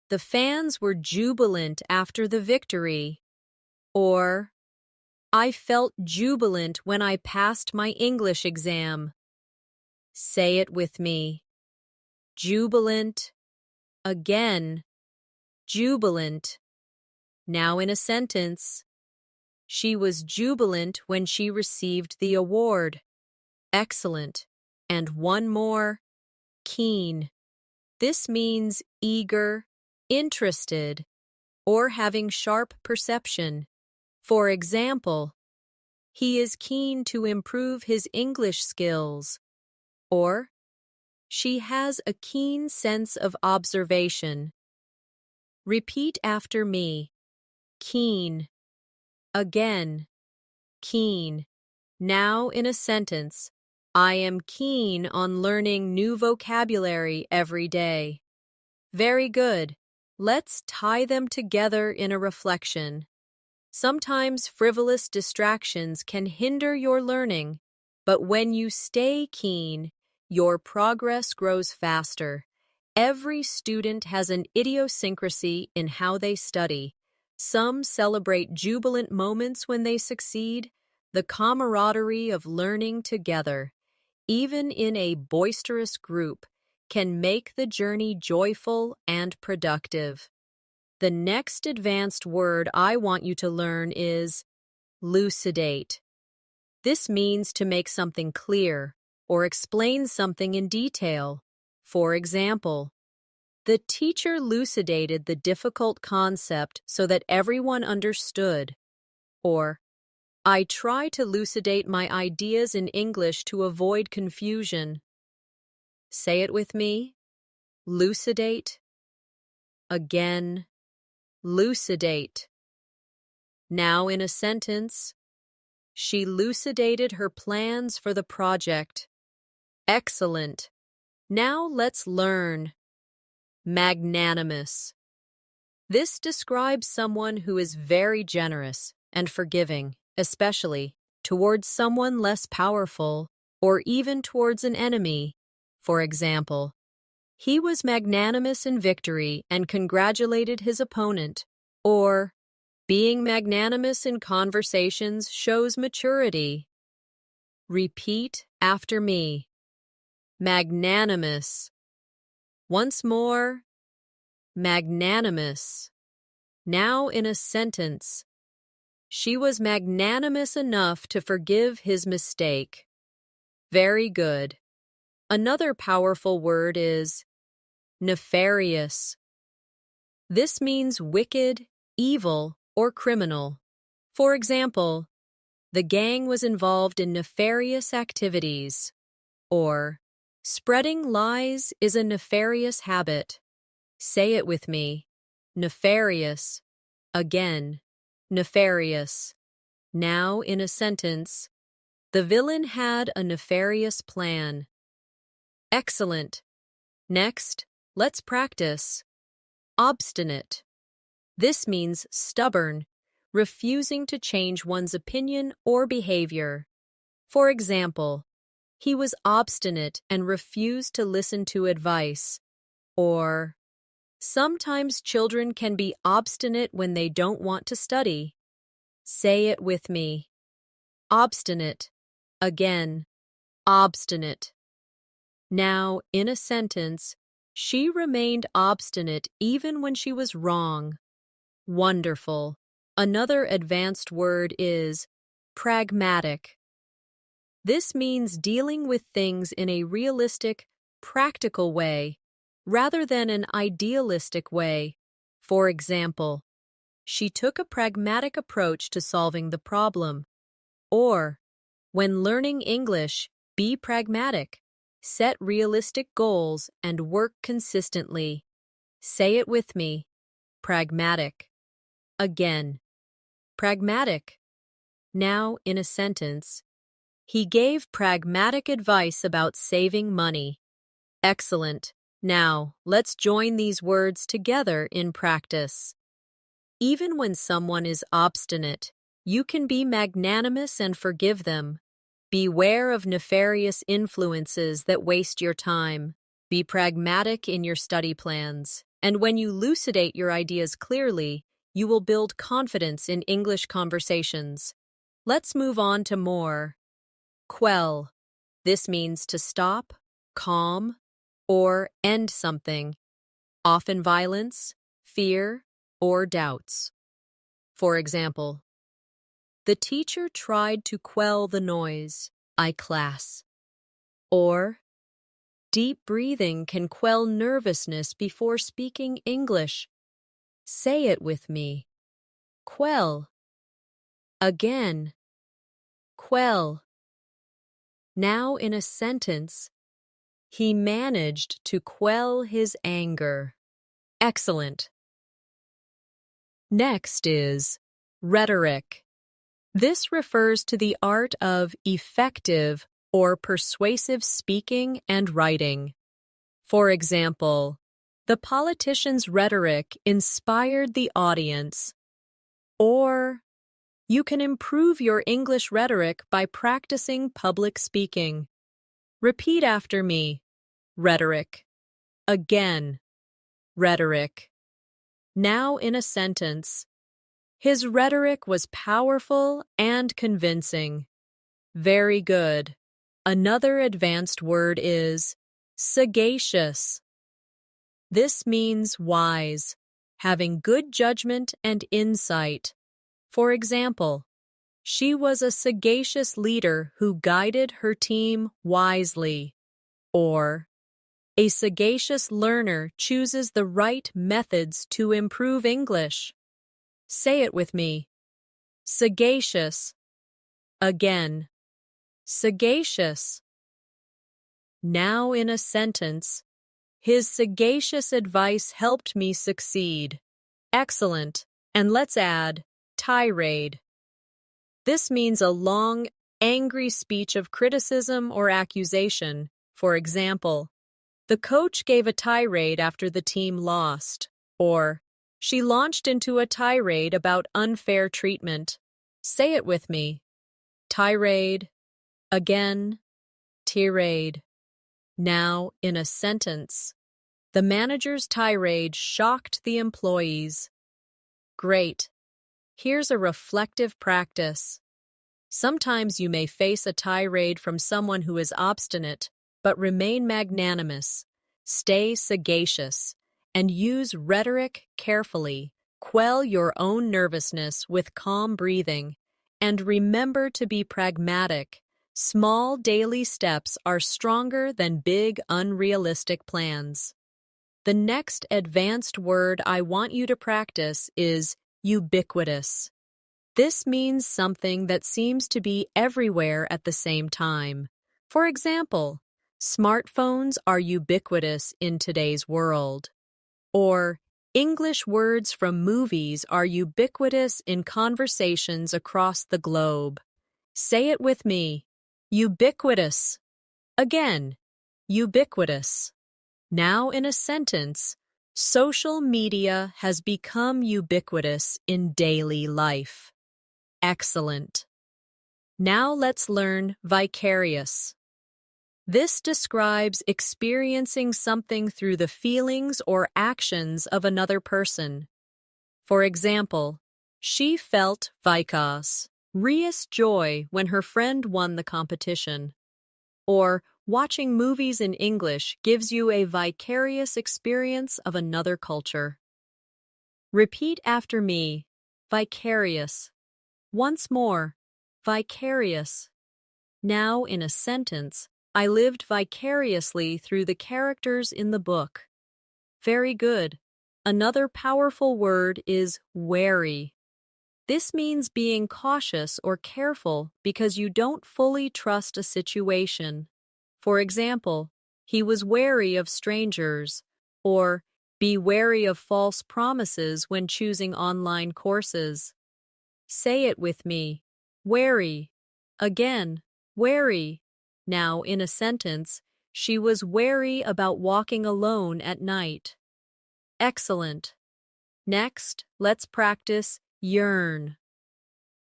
the fans were jubilant after the victory. Or, I felt jubilant when I passed my English exam. Say it with me. Jubilant. Again. Jubilant. Now in a sentence. She was jubilant when she received the award. Excellent. And one more. Keen. This means eager, interested, or having sharp perception. For example, he is keen to improve his English skills. Or, she has a keen sense of observation. Repeat after me. Keen. Again. Keen. Now in a sentence. I am keen on learning new vocabulary every day. Very good. Let's tie them together in a reflection. Sometimes frivolous distractions can hinder your learning, but when you stay keen, your progress grows faster. Every student has an idiosyncrasy in how they study. Some celebrate jubilant moments when they succeed, the camaraderie of learning together, even in a boisterous group, can make the journey joyful and productive. The next advanced word I want you to learn is elucidate. This means to make something clear or explain something in detail. For example, the teacher elucidated the difficult concept so that everyone understood. Or, I try to elucidate my ideas in English to avoid confusion. Say it with me. Elucidate. Again. Elucidate. Now in a sentence. She elucidated her plans for the project. Excellent. Now let's learn. Magnanimous. This describes someone who is very generous and forgiving, especially towards someone less powerful or even towards an enemy. For example, he was magnanimous in victory and congratulated his opponent. Or, being magnanimous in conversations shows maturity. Repeat after me. Magnanimous. Once more. Magnanimous. Now in a sentence. She was magnanimous enough to forgive his mistake. Very good. Another powerful word is nefarious. This means wicked, evil, or criminal. For example, the gang was involved in nefarious activities. Or, spreading lies is a nefarious habit. Say it with me. Nefarious. Again. Nefarious. Now in a sentence. The villain had a nefarious plan. Excellent. Next, let's practice. Obstinate. This means stubborn, refusing to change one's opinion or behavior. For example, He was obstinate and refused to listen to advice. Or, sometimes children can be obstinate when they don't want to study. Say it with me. Obstinate. Again. Obstinate. Now, in a sentence, she remained obstinate even when she was wrong. Wonderful. Another advanced word is pragmatic. This means dealing with things in a realistic, practical way, rather than an idealistic way. For example, she took a pragmatic approach to solving the problem. Or, when learning English, be pragmatic. Set realistic goals and work consistently. Say it with me. Pragmatic. Again. Pragmatic. Now, in a sentence, he gave pragmatic advice about saving money. Excellent. Now, let's join these words together in practice. Even when someone is obstinate, you can be magnanimous and forgive them. Beware of nefarious influences that waste your time. Be pragmatic in your study plans. And when you elucidate your ideas clearly, you will build confidence in English conversations. Let's move on to more. Quell. This means to stop, calm, or end something, often violence, fear, or doubts. For example, the teacher tried to quell the noise, class. Or, deep breathing can quell nervousness before speaking English. Say it with me. Quell. Again. Quell. Now in a sentence, he managed to quell his anger. Excellent. Next is rhetoric. This refers to the art of effective or persuasive speaking and writing. For example, the politician's rhetoric inspired the audience. Or, you can improve your English rhetoric by practicing public speaking. Repeat after me. Rhetoric. Again. Rhetoric. Now in a sentence. His rhetoric was powerful and convincing. Very good. Another advanced word is sagacious. This means wise, having good judgment and insight. For example, she was a sagacious leader who guided her team wisely. Or, a sagacious learner chooses the right methods to improve English. Say it with me. Sagacious. Again. Sagacious. Now in a sentence, his sagacious advice helped me succeed. Excellent. And let's add tirade. This means a long, angry speech of criticism or accusation. For example, the coach gave a tirade after the team lost. Or, she launched into a tirade about unfair treatment. Say it with me. Tirade. Again. Tirade. Now, in a sentence. The manager's tirade shocked the employees. Great. Here's a reflective practice. Sometimes you may face a tirade from someone who is obstinate, but remain magnanimous. Stay sagacious. And use rhetoric carefully. Quell your own nervousness with calm breathing. And remember to be pragmatic. Small daily steps are stronger than big, unrealistic plans. The next advanced word I want you to practice is ubiquitous. This means something that seems to be everywhere at the same time. For example, smartphones are ubiquitous in today's world. Or, English words from movies are ubiquitous in conversations across the globe. Say it with me. Ubiquitous. Again. Ubiquitous. Now in a sentence, social media has become ubiquitous in daily life. Excellent. Now let's learn vicarious. This describes experiencing something through the feelings or actions of another person. For example, she felt vicarious joy when her friend won the competition. Or, watching movies in English gives you a vicarious experience of another culture. Repeat after me, vicarious. Once more, vicarious. Now in a sentence, I lived vicariously through the characters in the book. Very good. Another powerful word is wary. This means being cautious or careful because you don't fully trust a situation. For example, he was wary of strangers, or be wary of false promises when choosing online courses. Say it with me. Wary. Again, wary. Now, in a sentence, she was wary about walking alone at night. Excellent. Next, let's practice yearn.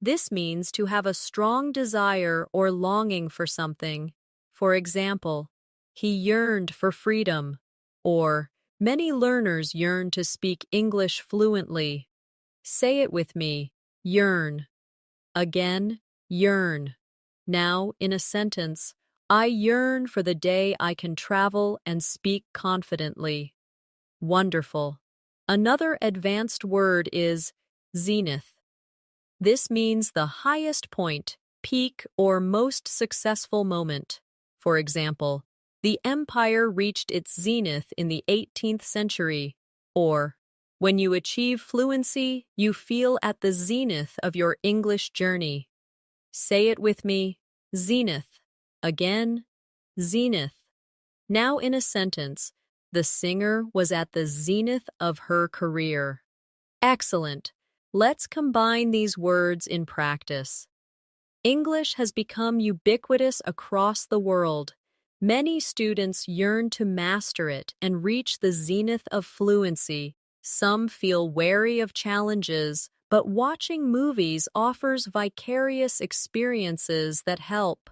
This means to have a strong desire or longing for something. For example, he yearned for freedom, or many learners yearn to speak English fluently. Say it with me. Yearn. Again, yearn. Now, in a sentence, I yearn for the day I can travel and speak confidently. Wonderful. Another advanced word is zenith. This means the highest point, peak, or most successful moment. For example, the empire reached its zenith in the 18th century, or when you achieve fluency, you feel at the zenith of your English journey. Say it with me, zenith. Again, zenith. Now in a sentence, the singer was at the zenith of her career. Excellent. Let's combine these words in practice. English has become ubiquitous across the world. Many students yearn to master it and reach the zenith of fluency. Some feel wary of challenges, but watching movies offers vicarious experiences that help.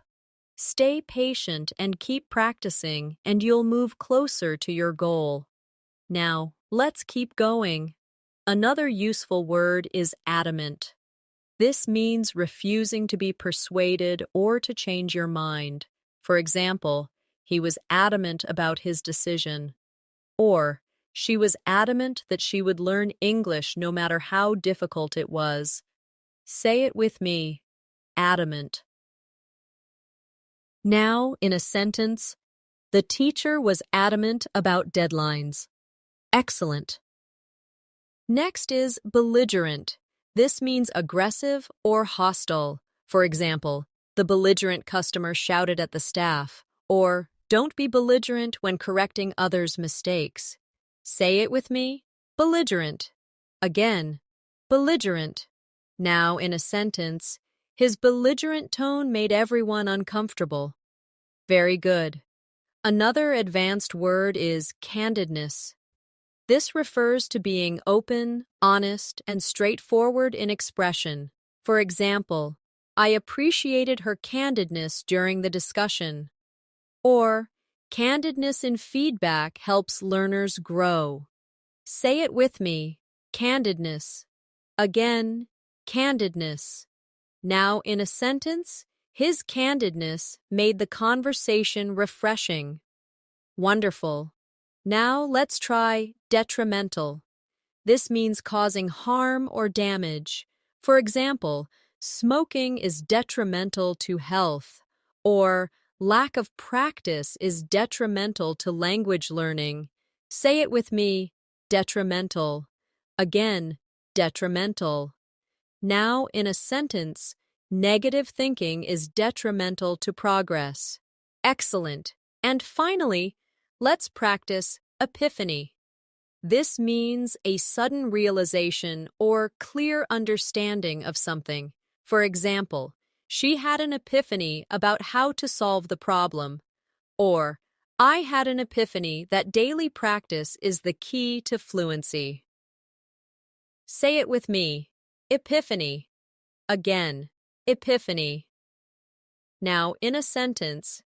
Stay patient and keep practicing, and you'll move closer to your goal. Now, let's keep going. Another useful word is adamant. This means refusing to be persuaded or to change your mind. For example, he was adamant about his decision. Or, she was adamant that she would learn English no matter how difficult it was. Say it with me. Adamant. Now, in a sentence, the teacher was adamant about deadlines. Excellent. Next is belligerent. This means aggressive or hostile. For example, the belligerent customer shouted at the staff, or don't be belligerent when correcting others' mistakes. Say it with me. Belligerent. Again, belligerent. Now, in a sentence, his belligerent tone made everyone uncomfortable. Very good. Another advanced word is candidness. This refers to being open, honest, and straightforward in expression. For example, I appreciated her candidness during the discussion. Or, candidness in feedback helps learners grow. Say it with me. Candidness. Again, candidness. Now, in a sentence, his candidness made the conversation refreshing. Wonderful. Now let's try detrimental. This means causing harm or damage. For example, smoking is detrimental to health, or lack of practice is detrimental to language learning. Say it with me, detrimental. Again, detrimental. Now, in a sentence, negative thinking is detrimental to progress. Excellent. And finally, let's practice epiphany. This means a sudden realization or clear understanding of something. For example, she had an epiphany about how to solve the problem. Or, I had an epiphany that daily practice is the key to fluency. Say it with me. Epiphany. Again, epiphany. Now, in a sentence,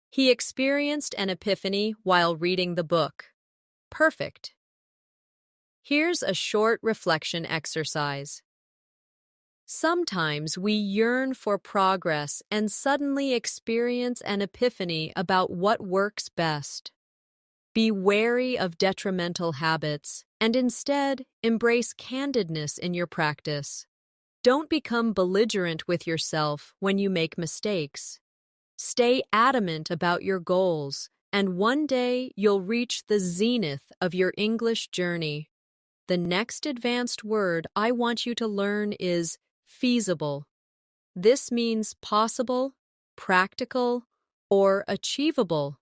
He experienced an epiphany while reading the book. Perfect. Here's a short reflection exercise. Sometimes we yearn for progress and suddenly experience an epiphany about what works best. Be wary of detrimental habits and instead embrace candidness in your practice. Don't become belligerent with yourself when you make mistakes. Stay adamant about your goals, and one day you'll reach the zenith of your English journey. The next advanced word I want you to learn is feasible. This means possible, practical, or achievable.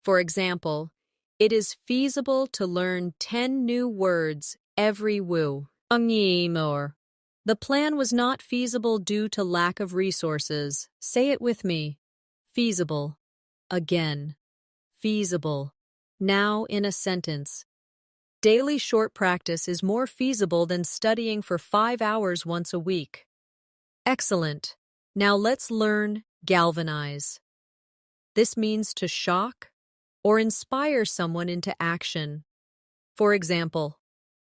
For example, it is feasible to learn 10 new words every woo. The plan was not feasible due to lack of resources. Say it with me. Feasible. Again. Feasible. Now in a sentence. Daily short practice is more feasible than studying for 5 hours once a week. Excellent. Now let's learn galvanize. This means to shock or inspire someone into action. For example,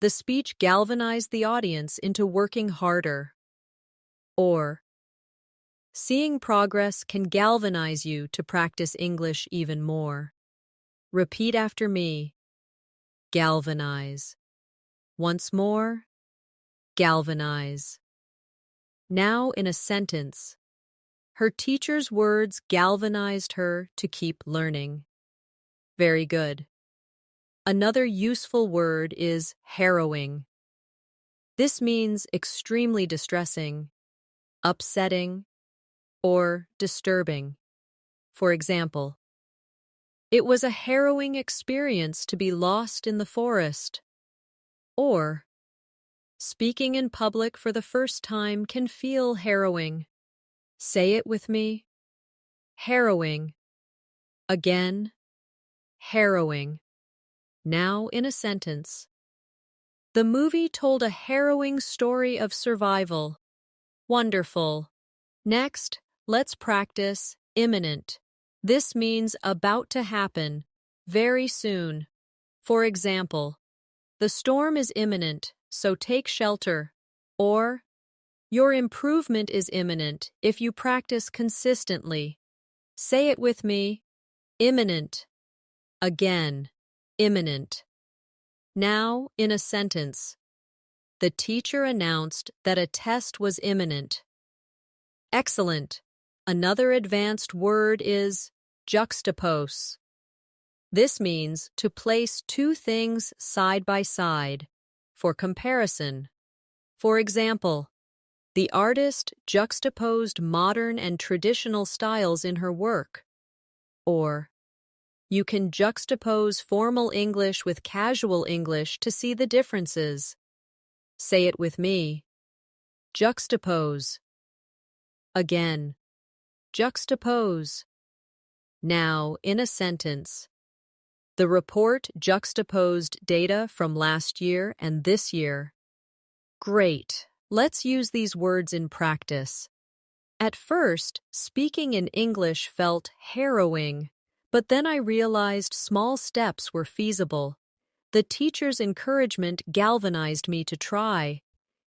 the speech galvanized the audience into working harder. Or, seeing progress can galvanize you to practice English even more. Repeat after me. Galvanize. Once more. Galvanize. Now in a sentence. Her teacher's words galvanized her to keep learning. Very good. Another useful word is harrowing. This means extremely distressing, upsetting, or disturbing. For example, it was a harrowing experience to be lost in the forest. Or, speaking in public for the first time can feel harrowing. Say it with me. Harrowing. Again. Harrowing. Now in a sentence. The movie told a harrowing story of survival. Wonderful. Next, let's practice imminent. This means about to happen, very soon. For example, the storm is imminent, so take shelter. Or, your improvement is imminent if you practice consistently. Say it with me. Imminent. Again. Imminent. Now, in a sentence. The teacher announced that a test was imminent. Excellent. Another advanced word is juxtapose. This means to place two things side by side for comparison. For example, the artist juxtaposed modern and traditional styles in her work. Or, you can juxtapose formal English with casual English to see the differences. Say it with me. Juxtapose. Again. Juxtapose. Now, in a sentence. The report juxtaposed data from last year and this year. Great. Let's use these words in practice. At first, speaking in English felt harrowing, but then I realized small steps were feasible. The teacher's encouragement galvanized me to try.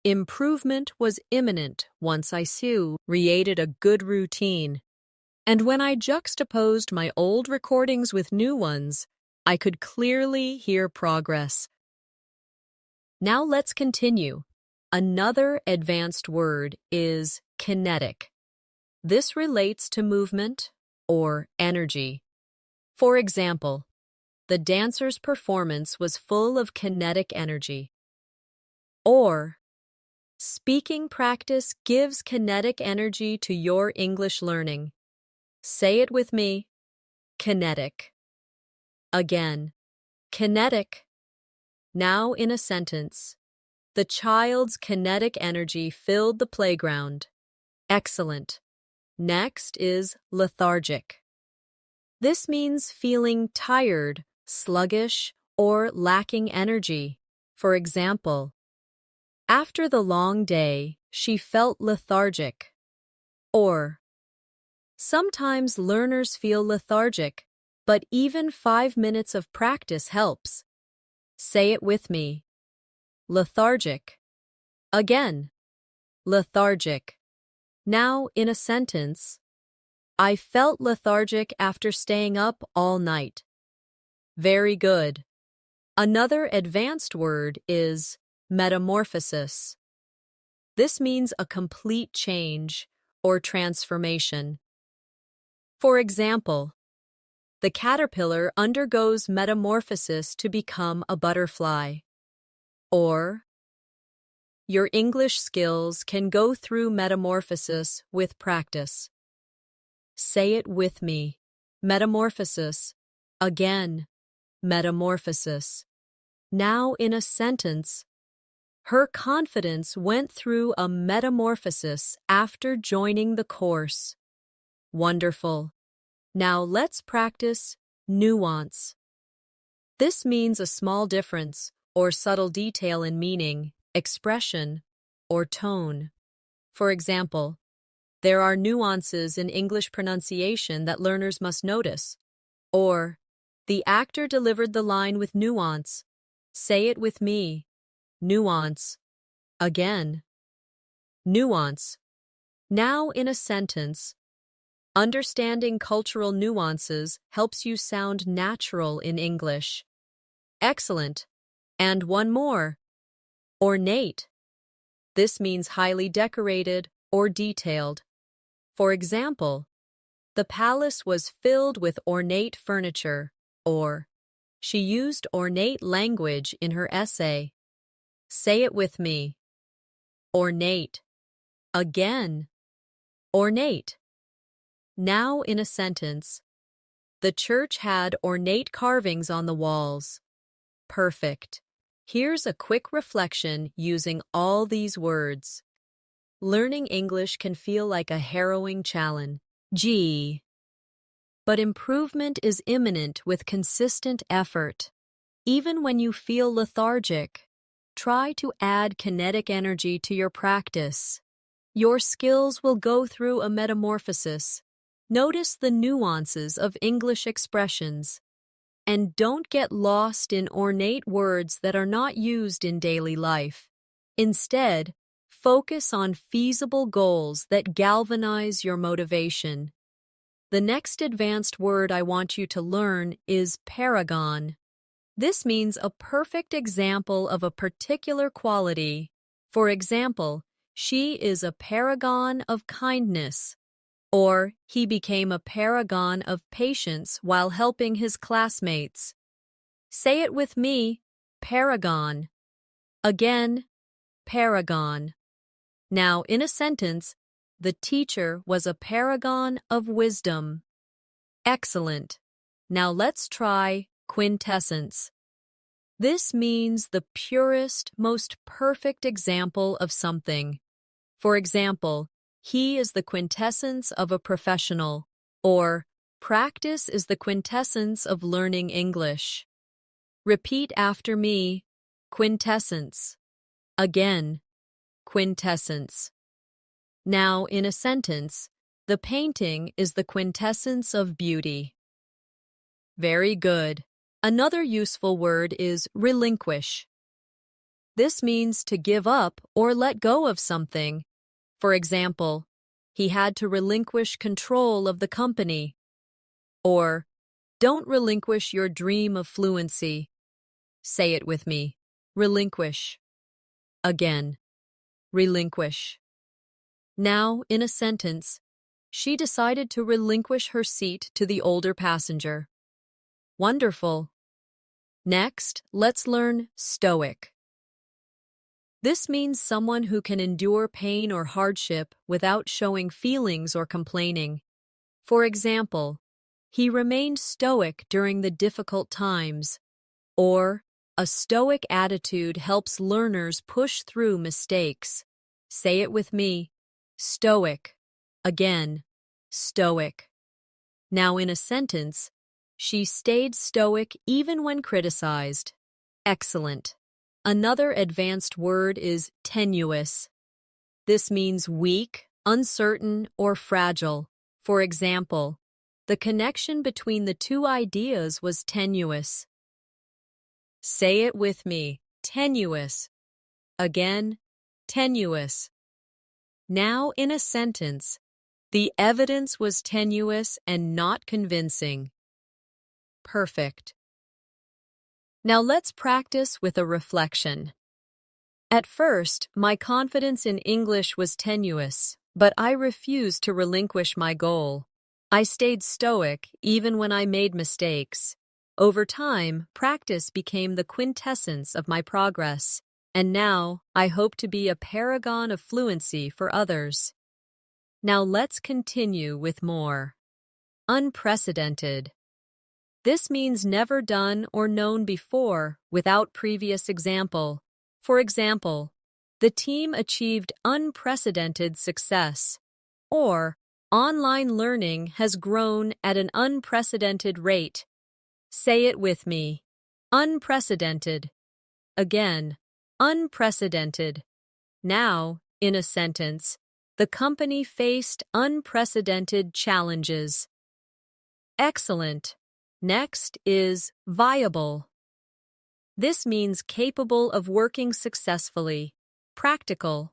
Improvement was imminent once I created a good routine. And when I juxtaposed my old recordings with new ones, I could clearly hear progress. Now let's continue. Another advanced word is kinetic. This relates to movement or energy. For example, the dancer's performance was full of kinetic energy. Or, speaking practice gives kinetic energy to your English learning. Say it with me. Kinetic. Again. Kinetic. Now in a sentence. The child's kinetic energy filled the playground. Excellent. Next is lethargic. This means feeling tired, sluggish, or lacking energy. For example, after the long day, she felt lethargic. Or, Sometimes learners feel lethargic, but even 5 minutes of practice helps. Say it with me. Lethargic. Again. Lethargic. Now, in a sentence, I felt lethargic after staying up all night. Very good. Another advanced word is metamorphosis. This means a complete change or transformation. For example, the caterpillar undergoes metamorphosis to become a butterfly. Or, your English skills can go through metamorphosis with practice. Say it with me. Metamorphosis. Again. Metamorphosis. Now in a sentence, her confidence went through a metamorphosis after joining the course. Wonderful. Now let's practice nuance. This means a small difference or subtle detail in meaning, expression, or tone. For example, there are nuances in English pronunciation that learners must notice. Or, the actor delivered the line with nuance. Say it with me. Nuance. Again. Nuance. Now in a sentence, understanding cultural nuances helps you sound natural in English. Excellent. And one more. Ornate. This means highly decorated or detailed. For example, the palace was filled with ornate furniture, or she used ornate language in her essay. Say it with me. Ornate. Again. Ornate. Now in a sentence, the church had ornate carvings on the walls. Perfect. Here's a quick reflection using all these words. Learning English can feel like a harrowing challenge. But improvement is imminent with consistent effort. Even when you feel lethargic, try to add kinetic energy to your practice. Your skills will go through a metamorphosis. Notice the nuances of English expressions. And don't get lost in ornate words that are not used in daily life. Instead, focus on feasible goals that galvanize your motivation. The next advanced word I want you to learn is paragon. This means a perfect example of a particular quality. For example, she is a paragon of kindness. Or, he became a paragon of patience while helping his classmates. Say it with me, paragon. Again, paragon. Now, in a sentence, the teacher was a paragon of wisdom. Excellent. Now let's try quintessence. This means the purest, most perfect example of something. For example, he is the quintessence of a professional, or practice is the quintessence of learning English. Repeat after me, quintessence. Again, quintessence. Now, in a sentence, the painting is the quintessence of beauty. Very good. Another useful word is relinquish. This means to give up or let go of something. For example, he had to relinquish control of the company. Or, don't relinquish your dream of fluency. Say it with me. Relinquish. Again. Relinquish. Now, in a sentence, she decided to relinquish her seat to the older passenger. Wonderful. Next, let's learn stoic. This means someone who can endure pain or hardship without showing feelings or complaining. For example, he remained stoic during the difficult times. Or, a stoic attitude helps learners push through mistakes. Say it with me. Stoic. Again, stoic. Now in a sentence, she stayed stoic even when criticized. Excellent. Another advanced word is tenuous. This means weak, uncertain, or fragile. For example, the connection between the two ideas was tenuous. Say it with me, tenuous. Again, tenuous. Now in a sentence, the evidence was tenuous and not convincing. Perfect. Now let's practice with a reflection. At first, my confidence in English was tenuous, but I refused to relinquish my goal. I stayed stoic even when I made mistakes. Over time, practice became the quintessence of my progress, and now I hope to be a paragon of fluency for others. Now let's continue with more. Unprecedented. This means never done or known before without previous example. For example, the team achieved unprecedented success, or online learning has grown at an unprecedented rate. Say it with me. Unprecedented. Again, unprecedented. Now, in a sentence, the company faced unprecedented challenges. Excellent. Next is viable. This means capable of working successfully. Practical.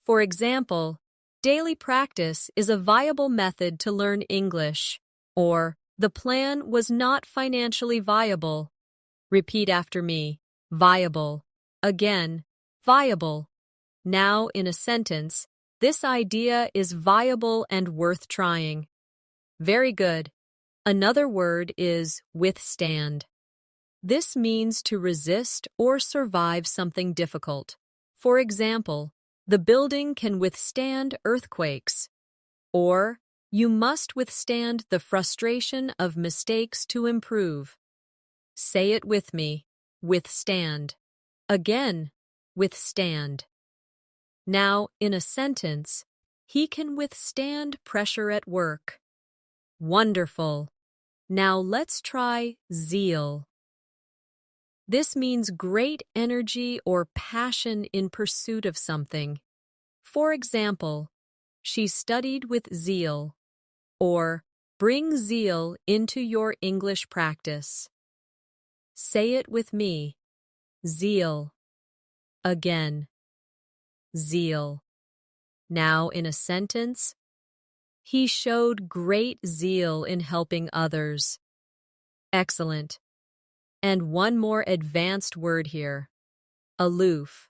For example, daily practice is a viable method to learn English, or the plan was not financially viable. Repeat after me. Viable. Again, viable. Now in a sentence, this idea is viable and worth trying. Very good. Another word is withstand. This means to resist or survive something difficult. For example, the building can withstand earthquakes. Or, you must withstand the frustration of mistakes to improve. Say it with me. Withstand. Again, withstand. Now, in a sentence, he can withstand pressure at work. Wonderful. Now let's try zeal. This means great energy or passion in pursuit of something. For example, she studied with zeal, or bring zeal into your English practice. Say it with me. Zeal. Again. Zeal. Now in a sentence, he showed great zeal in helping others. Excellent. And one more advanced word here. Aloof.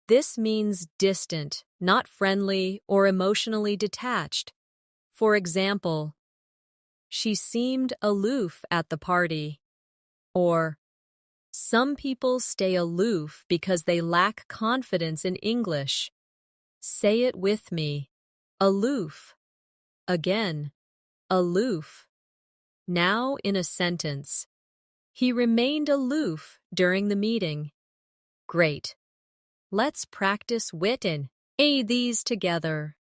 This means distant, not friendly or emotionally detached. For example, she seemed aloof at the party. Or, some people stay aloof because they lack confidence in English. Say it with me. Aloof. Again, aloof. Now in a sentence. He remained aloof during the meeting. Great. Let's practice wit and aid these together.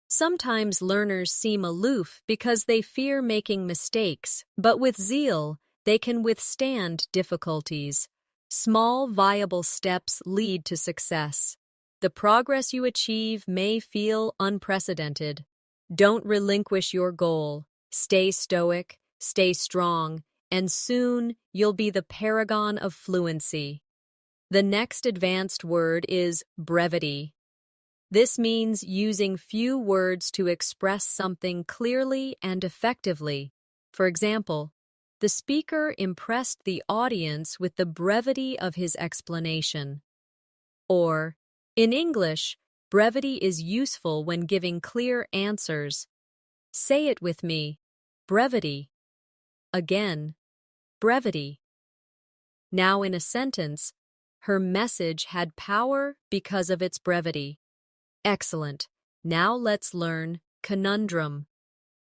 Sometimes learners seem aloof because they fear making mistakes, but with zeal, they can withstand difficulties. Small, viable steps lead to success. The progress you achieve may feel unprecedented. Don't relinquish your goal. Stay stoic, stay strong, and soon you'll be the paragon of fluency. The next advanced word is brevity. This means using few words to express something clearly and effectively. For example, the speaker impressed the audience with the brevity of his explanation. Or, in English, brevity is useful when giving clear answers. Say it with me. Brevity. Again, brevity. Now in a sentence, her message had power because of its brevity. Excellent. Now let's learn conundrum.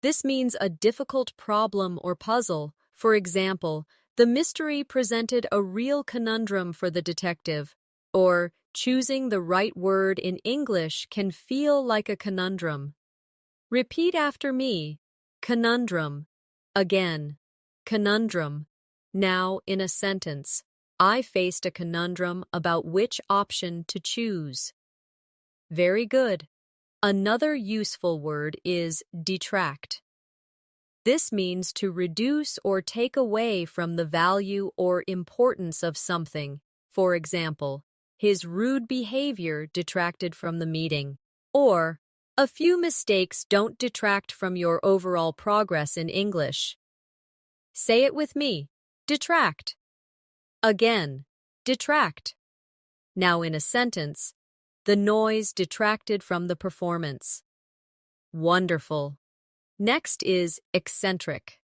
This means a difficult problem or puzzle. For example, the mystery presented a real conundrum for the detective. Or, choosing the right word in English can feel like a conundrum. Repeat after me. Conundrum. Again. Conundrum. Now in a sentence. I faced a conundrum about which option to choose. Very good. Another useful word is detract. This means to reduce or take away from the value or importance of something. For example, his rude behavior detracted from the meeting. Or, a few mistakes don't detract from your overall progress in English. Say it with me. Detract. Again, detract. Now in a sentence, the noise detracted from the performance. Wonderful. Next is eccentric.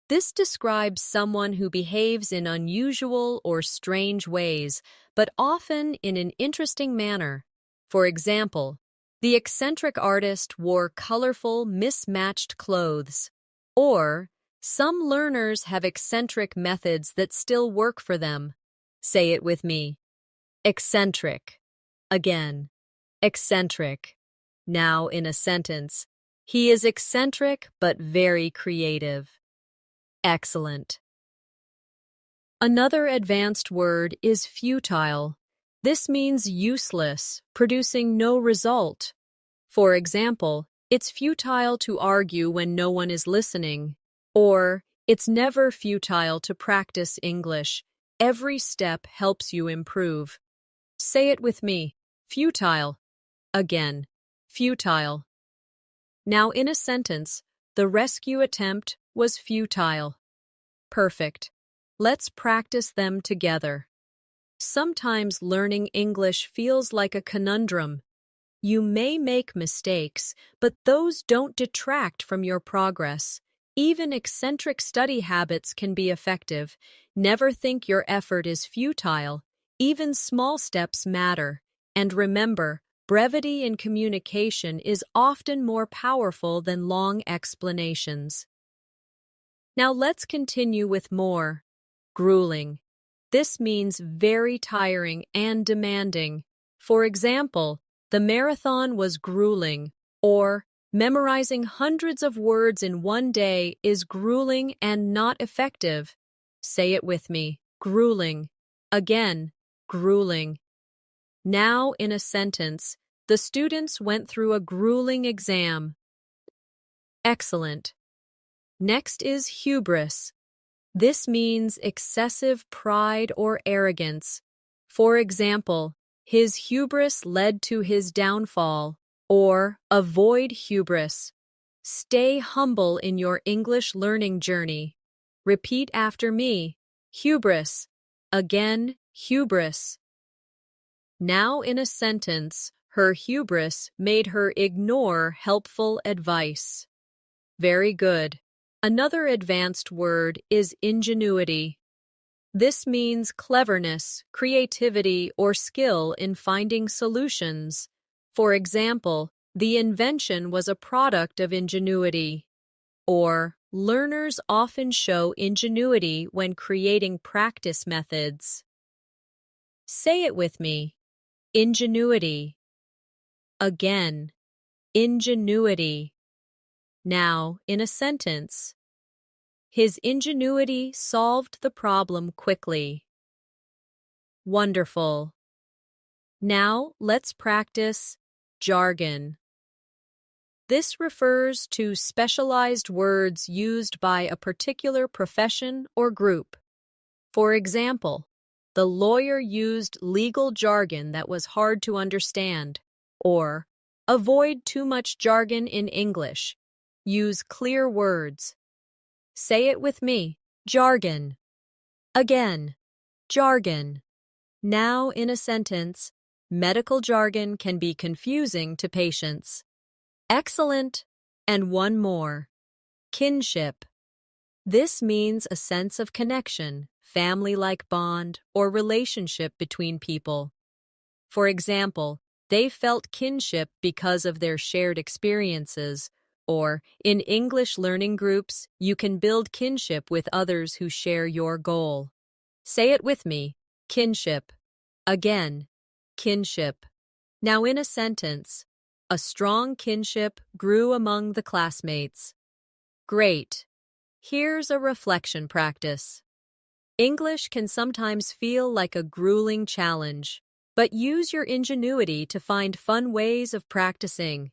This describes someone who behaves in unusual or strange ways, but often in an interesting manner. For example, the eccentric artist wore colorful, mismatched clothes. Or, some learners have eccentric methods that still work for them. Say it with me. Eccentric. Again, eccentric. Now in a sentence, he is eccentric but very creative. Excellent. Another advanced word is futile. This means useless, producing no result. For example, it's futile to argue when no one is listening. Or, it's never futile to practice English. Every step helps you improve. Say it with me. Futile. Again, futile. Now in a sentence, the rescue attempt was futile. Perfect. Let's practice them together. Sometimes learning English feels like a conundrum. You may make mistakes, but those don't detract from your progress. Even eccentric study habits can be effective. Never think your effort is futile. Even small steps matter. And remember, brevity in communication is often more powerful than long explanations. Now let's continue with more. Grueling. This means very tiring and demanding. For example, the marathon was grueling, or memorizing hundreds of words in one day is grueling and not effective. Say it with me. Grueling. Again, grueling. Now in a sentence, the students went through a grueling exam. Excellent. Next is hubris. This means excessive pride or arrogance. For example, his hubris led to his downfall. Or, avoid hubris. Stay humble in your English learning journey. Repeat after me. Hubris. Again, hubris. Now in a sentence, her hubris made her ignore helpful advice. Very good. Another advanced word is ingenuity. This means cleverness, creativity, or skill in finding solutions. For example, the invention was a product of ingenuity. Or, learners often show ingenuity when creating practice methods. Say it with me. Ingenuity. Again, ingenuity. Now, in a sentence, his ingenuity solved the problem quickly. Wonderful. Now, let's practice jargon. This refers to specialized words used by a particular profession or group. For example, the lawyer used legal jargon that was hard to understand. Or, avoid too much jargon in English. Use clear words. Say it with me. Jargon. Again, jargon. Now in a sentence, medical jargon can be confusing to patients. Excellent. And one more. Kinship. This means a sense of connection, family-like bond, or relationship between people. For example, they felt kinship because of their shared experiences. Or, in English learning groups, you can build kinship with others who share your goal. Say it with me. Kinship. Again, kinship. Now in a sentence, a strong kinship grew among the classmates. Great. Here's a reflection practice. English can sometimes feel like a grueling challenge, but use your ingenuity to find fun ways of practicing.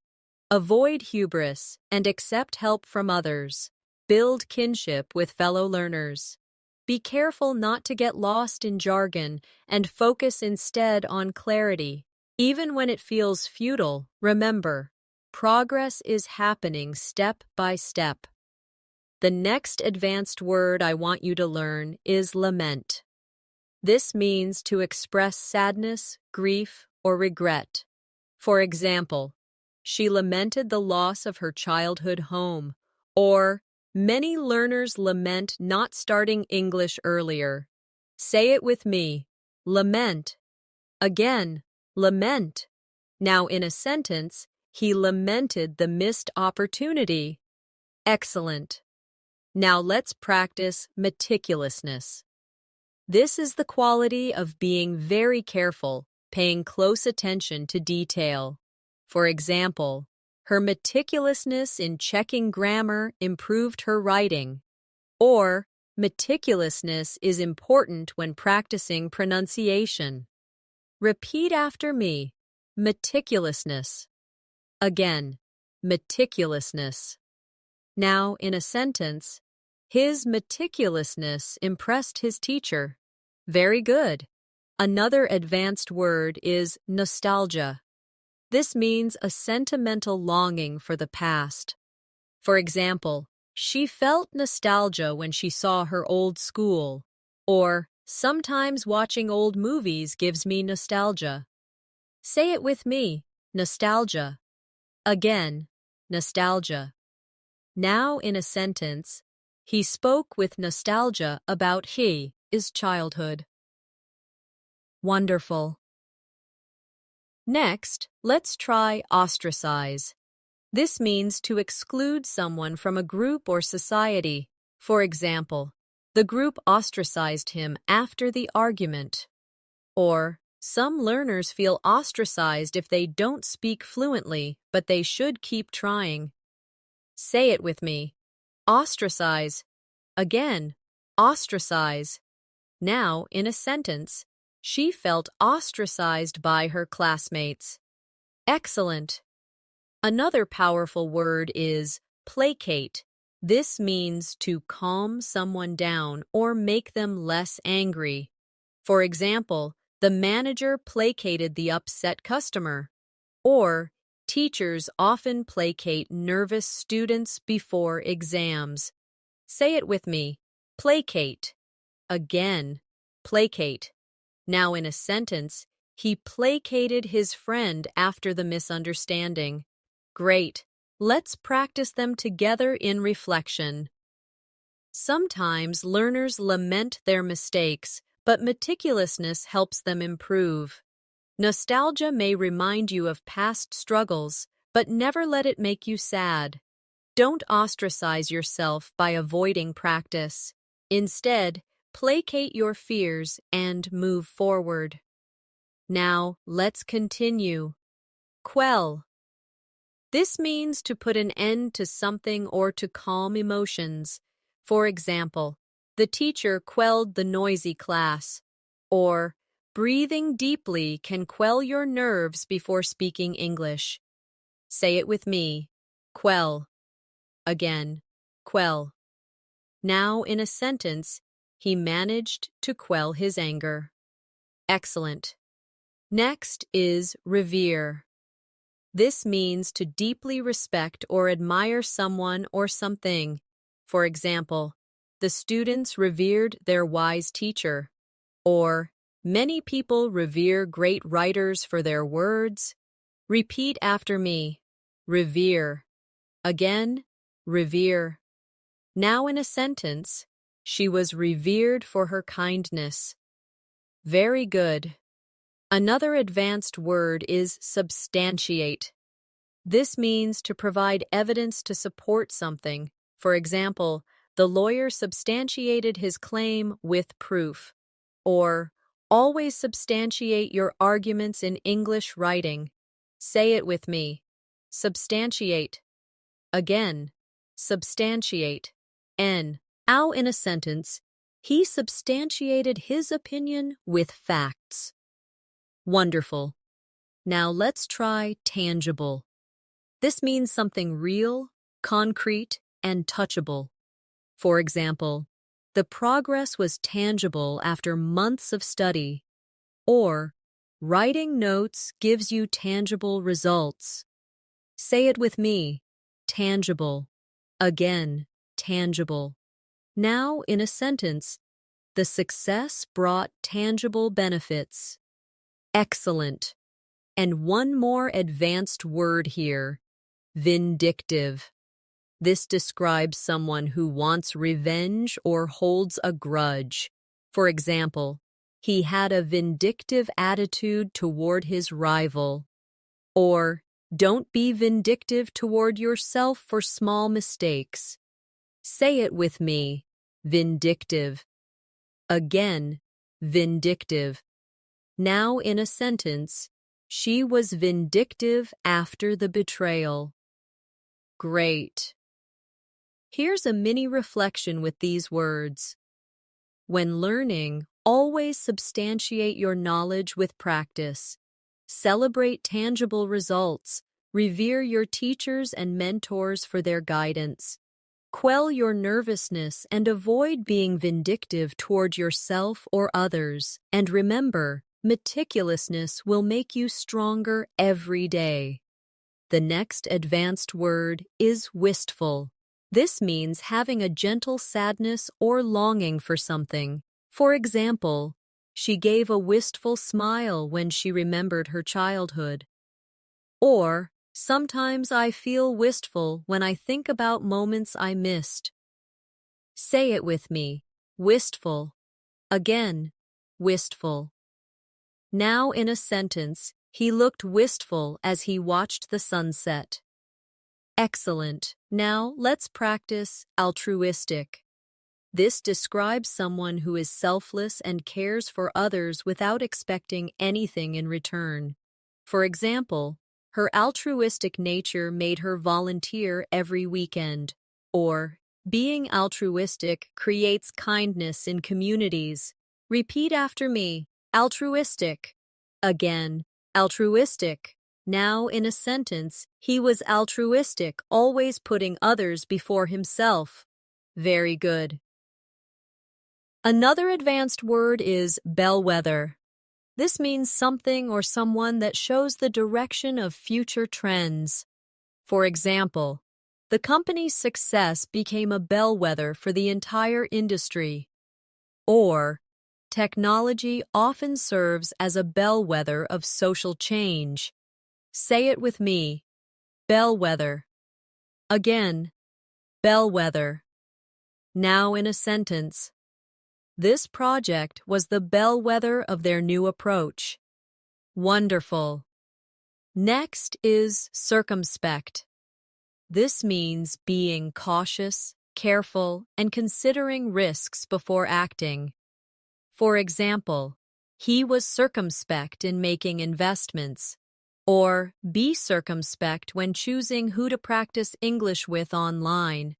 Avoid hubris and accept help from others. Build kinship with fellow learners. Be careful not to get lost in jargon and focus instead on clarity. Even when it feels futile, remember, progress is happening step by step. The next advanced word I want you to learn is lament. This means to express sadness, grief, or regret. For example, she lamented the loss of her childhood home, or many learners lament not starting English earlier. Say it with me. Lament. Again, lament. Now in a sentence, he lamented the missed opportunity. Excellent. Now let's practice meticulousness. This is the quality of being very careful, paying close attention to detail. For example, her meticulousness in checking grammar improved her writing. Or, meticulousness is important when practicing pronunciation. Repeat after me. Meticulousness. Again, meticulousness. Now, in a sentence, his meticulousness impressed his teacher. Very good. Another advanced word is nostalgia. This means a sentimental longing for the past. For example, she felt nostalgia when she saw her old school, or sometimes watching old movies gives me nostalgia. Say it with me, nostalgia. Again, nostalgia. Now in a sentence, he spoke with nostalgia about his childhood. Wonderful. Next, let's try ostracize. This means to exclude someone from a group or society. For example, the group ostracized him after the argument. Or, some learners feel ostracized if they don't speak fluently, but they should keep trying. Say it with me. Ostracize. Again, ostracize. Now, in a sentence, she felt ostracized by her classmates. Excellent. Another powerful word is placate. This means to calm someone down or make them less angry. For example, the manager placated the upset customer. Or, teachers often placate nervous students before exams. Say it with me. Placate. Again, placate. Now in a sentence, he placated his friend after the misunderstanding. Great. Let's practice them together in reflection. Sometimes learners lament their mistakes, but meticulousness helps them improve. Nostalgia may remind you of past struggles, but never let it make you sad. Don't ostracize yourself by avoiding practice. Instead, placate your fears and move forward. Now, let's continue. Quell. This means to put an end to something or to calm emotions. For example, the teacher quelled the noisy class. Or, breathing deeply can quell your nerves before speaking English. Say it with me. Quell. Again, quell. Now, in a sentence, he managed to quell his anger. Excellent. Next is revere. This means to deeply respect or admire someone or something. For example, the students revered their wise teacher. Or, many people revere great writers for their words. Repeat after me. Revere. Again, revere. Now in a sentence, she was revered for her kindness. Very good. Another advanced word is substantiate. This means to provide evidence to support something. For example, the lawyer substantiated his claim with proof. Or, always substantiate your arguments in English writing. Say it with me. Substantiate. Again, substantiate. Now in a sentence, he substantiated his opinion with facts. Wonderful. Now let's try tangible. This means something real, concrete, and touchable. For example, the progress was tangible after months of study, or writing notes gives you tangible results. Say it with me, tangible. Again, tangible. Now, in a sentence, the success brought tangible benefits. Excellent. And one more advanced word here, vindictive. This describes someone who wants revenge or holds a grudge. For example, he had a vindictive attitude toward his rival. Or, don't be vindictive toward yourself for small mistakes. Say it with me, vindictive. Again, vindictive. Now in a sentence, she was vindictive after the betrayal. Great. Here's a mini reflection with these words. When learning, always substantiate your knowledge with practice. Celebrate tangible results. Revere your teachers and mentors for their guidance. Quell your nervousness and avoid being vindictive toward yourself or others. And remember, meticulousness will make you stronger every day. The next advanced word is wistful. This means having a gentle sadness or longing for something. For example, she gave a wistful smile when she remembered her childhood. Or, sometimes I feel wistful when I think about moments I missed. Say it with me, wistful. Again, wistful. Now in a sentence, he looked wistful as he watched the sunset. Excellent. Now let's practice altruistic. This describes someone who is selfless and cares for others without expecting anything in return. For example, her altruistic nature made her volunteer every weekend. Or, being altruistic creates kindness in communities. Repeat after me, altruistic. Again, altruistic. Now in a sentence, he was altruistic, always putting others before himself. Very good. Another advanced word is bellwether. This means something or someone that shows the direction of future trends. For example, the company's success became a bellwether for the entire industry. Or, technology often serves as a bellwether of social change. Say it with me, bellwether. Again, bellwether. Now in a sentence. This project was the bellwether of their new approach. Wonderful. Next is circumspect. This means being cautious, careful, and considering risks before acting. For example, he was circumspect in making investments. Or, be circumspect when choosing who to practice English with online.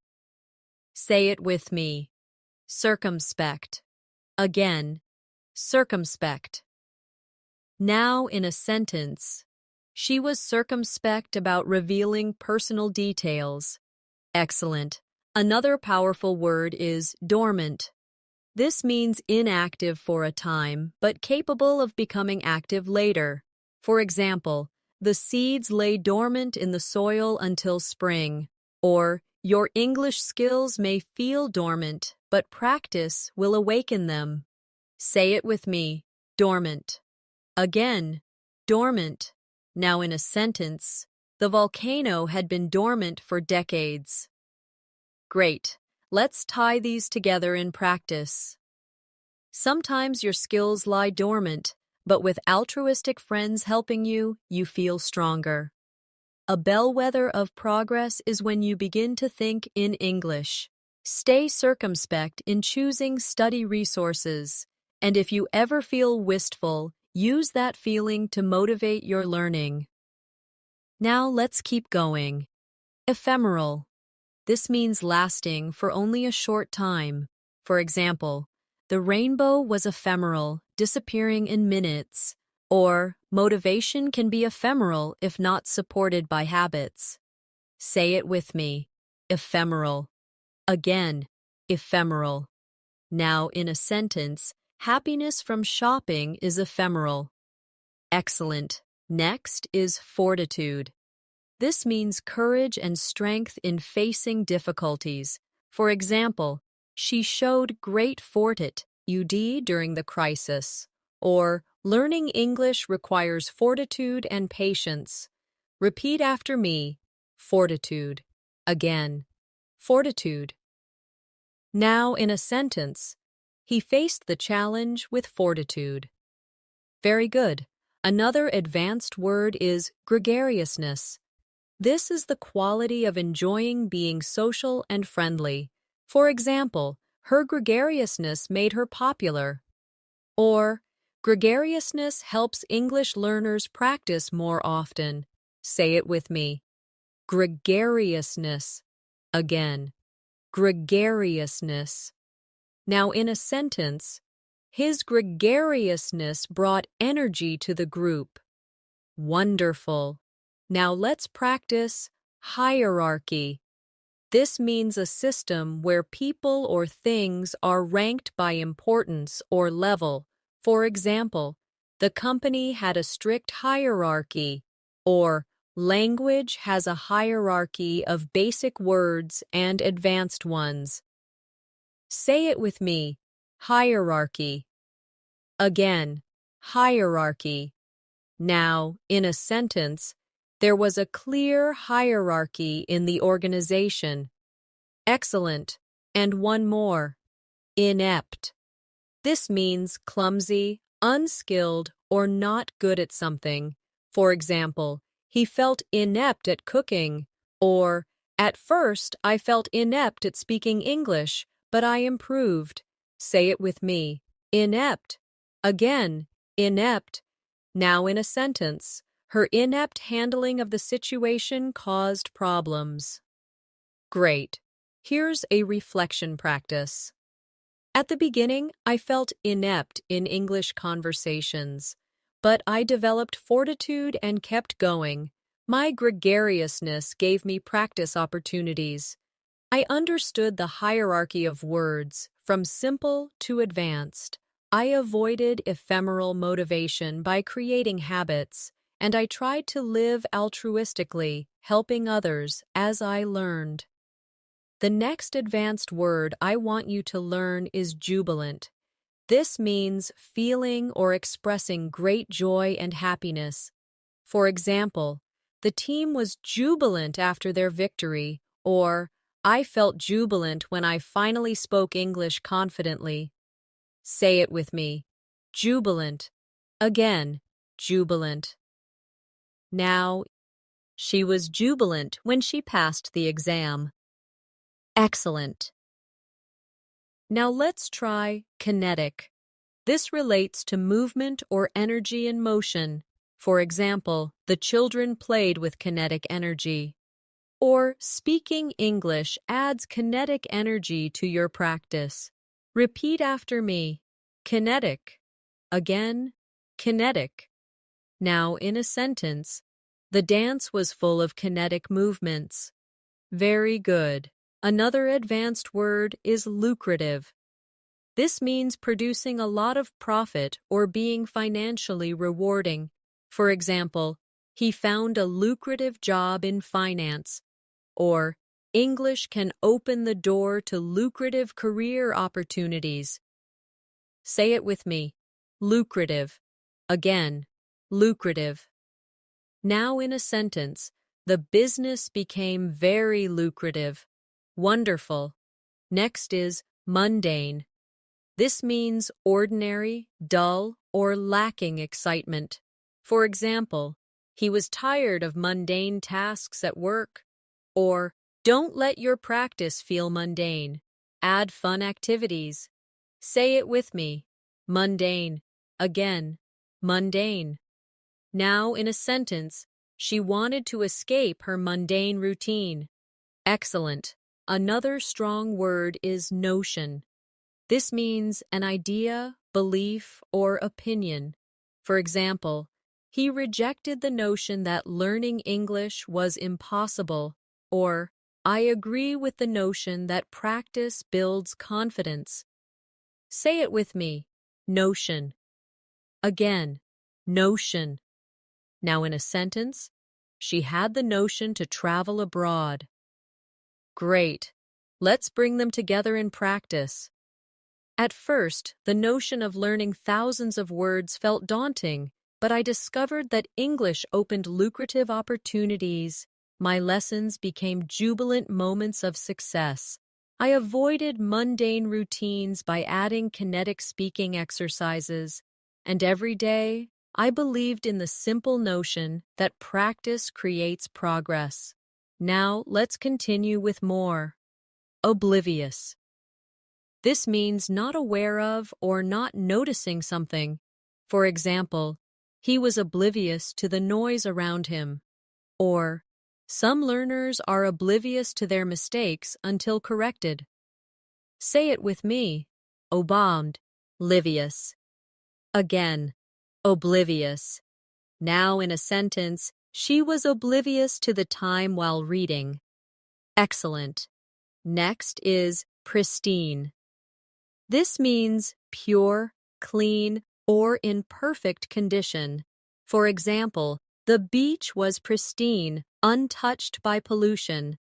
Say it with me, circumspect. Again, circumspect. Now in a sentence, she was circumspect about revealing personal details. Excellent. Another powerful word is dormant. This means inactive for a time, but capable of becoming active later. For example, the seeds lay dormant in the soil until spring. Or, your English skills may feel dormant, but practice will awaken them. Say it with me, dormant. Again, dormant. Now in a sentence, the volcano had been dormant for decades. Great. Let's tie these together in practice. Sometimes your skills lie dormant, but with altruistic friends helping you, you feel stronger. A bellwether of progress is when you begin to think in English. Stay circumspect in choosing study resources, and if you ever feel wistful, use that feeling to motivate your learning. Now let's keep going. Ephemeral. This means lasting for only a short time. For example, the rainbow was ephemeral, disappearing in minutes. Or, motivation can be ephemeral if not supported by habits. Say it with me. Ephemeral. Again, ephemeral. Now, in a sentence, happiness from shopping is ephemeral. Excellent. Next is fortitude. This means courage and strength in facing difficulties. For example, she showed great fortitude during the crisis. Or, learning English requires fortitude and patience. Repeat after me. Fortitude. Again. Fortitude. Now, in a sentence, he faced the challenge with fortitude. Very good. Another advanced word is gregariousness. This is the quality of enjoying being social and friendly. For example, her gregariousness made her popular. Or, gregariousness helps English learners practice more often. Say it with me. Gregariousness. Again. Gregariousness. Now, in a sentence, his gregariousness brought energy to the group. Wonderful. Now let's practice hierarchy. This means a system where people or things are ranked by importance or level. For example, the company had a strict hierarchy, or language has a hierarchy of basic words and advanced ones. Say it with me. Hierarchy. Again, hierarchy. Now, in a sentence, there was a clear hierarchy in the organization. Excellent. And one more. Inept. This means clumsy, unskilled, or not good at something. For example, he felt inept at cooking, or, at first I felt inept at speaking English, but I improved. Say it with me. Inept. Again, inept. Now in a sentence, her inept handling of the situation caused problems. Great. Here's a reflection practice. At the beginning, I felt inept in English conversations, but I developed fortitude and kept going. My gregariousness gave me practice opportunities. I understood the hierarchy of words, from simple to advanced. I avoided ephemeral motivation by creating habits, and I tried to live altruistically, helping others as I learned. The next advanced word I want you to learn is jubilant. This means feeling or expressing great joy and happiness. For example, the team was jubilant after their victory, or I felt jubilant when I finally spoke English confidently. Say it with me. Jubilant. Again, jubilant. Now, she was jubilant when she passed the exam. Excellent. Now let's try kinetic. This relates to movement or energy in motion. For example, the children played with kinetic energy. Or speaking English adds kinetic energy to your practice. Repeat after me. Kinetic. Again, kinetic. Now, in a sentence, the dance was full of kinetic movements. Very good. Another advanced word is lucrative. This means producing a lot of profit or being financially rewarding. For example, he found a lucrative job in finance. Or, English can open the door to lucrative career opportunities. Say it with me. Lucrative. Again, lucrative. Now in a sentence, the business became very lucrative. Wonderful. Next is mundane. This means ordinary, dull, or lacking excitement. For example, he was tired of mundane tasks at work. Or, don't let your practice feel mundane. Add fun activities. Say it with me. Mundane. Again, mundane. Now, in a sentence, she wanted to escape her mundane routine. Excellent. Another strong word is notion. This means an idea, belief, or opinion. For example, he rejected the notion that learning English was impossible. Or, I agree with the notion that practice builds confidence. Say it with me. Notion. Again, notion. Now in a sentence, she had the notion to travel abroad. Great. Let's bring them together in practice. At first, the notion of learning thousands of words felt daunting, but I discovered that English opened lucrative opportunities. My lessons became jubilant moments of success. I avoided mundane routines by adding kinetic speaking exercises, and every day, I believed in the simple notion that practice creates progress. Now, let's continue with more. Oblivious. This means not aware of or not noticing something. For example, he was oblivious to the noise around him. Or, some learners are oblivious to their mistakes until corrected. Say it with me. Oblivious. Again, oblivious. Now in a sentence, she was oblivious to the time while reading. Excellent. Next is pristine. This means pure, clean, or in perfect condition. For example, the beach was pristine, untouched by pollution.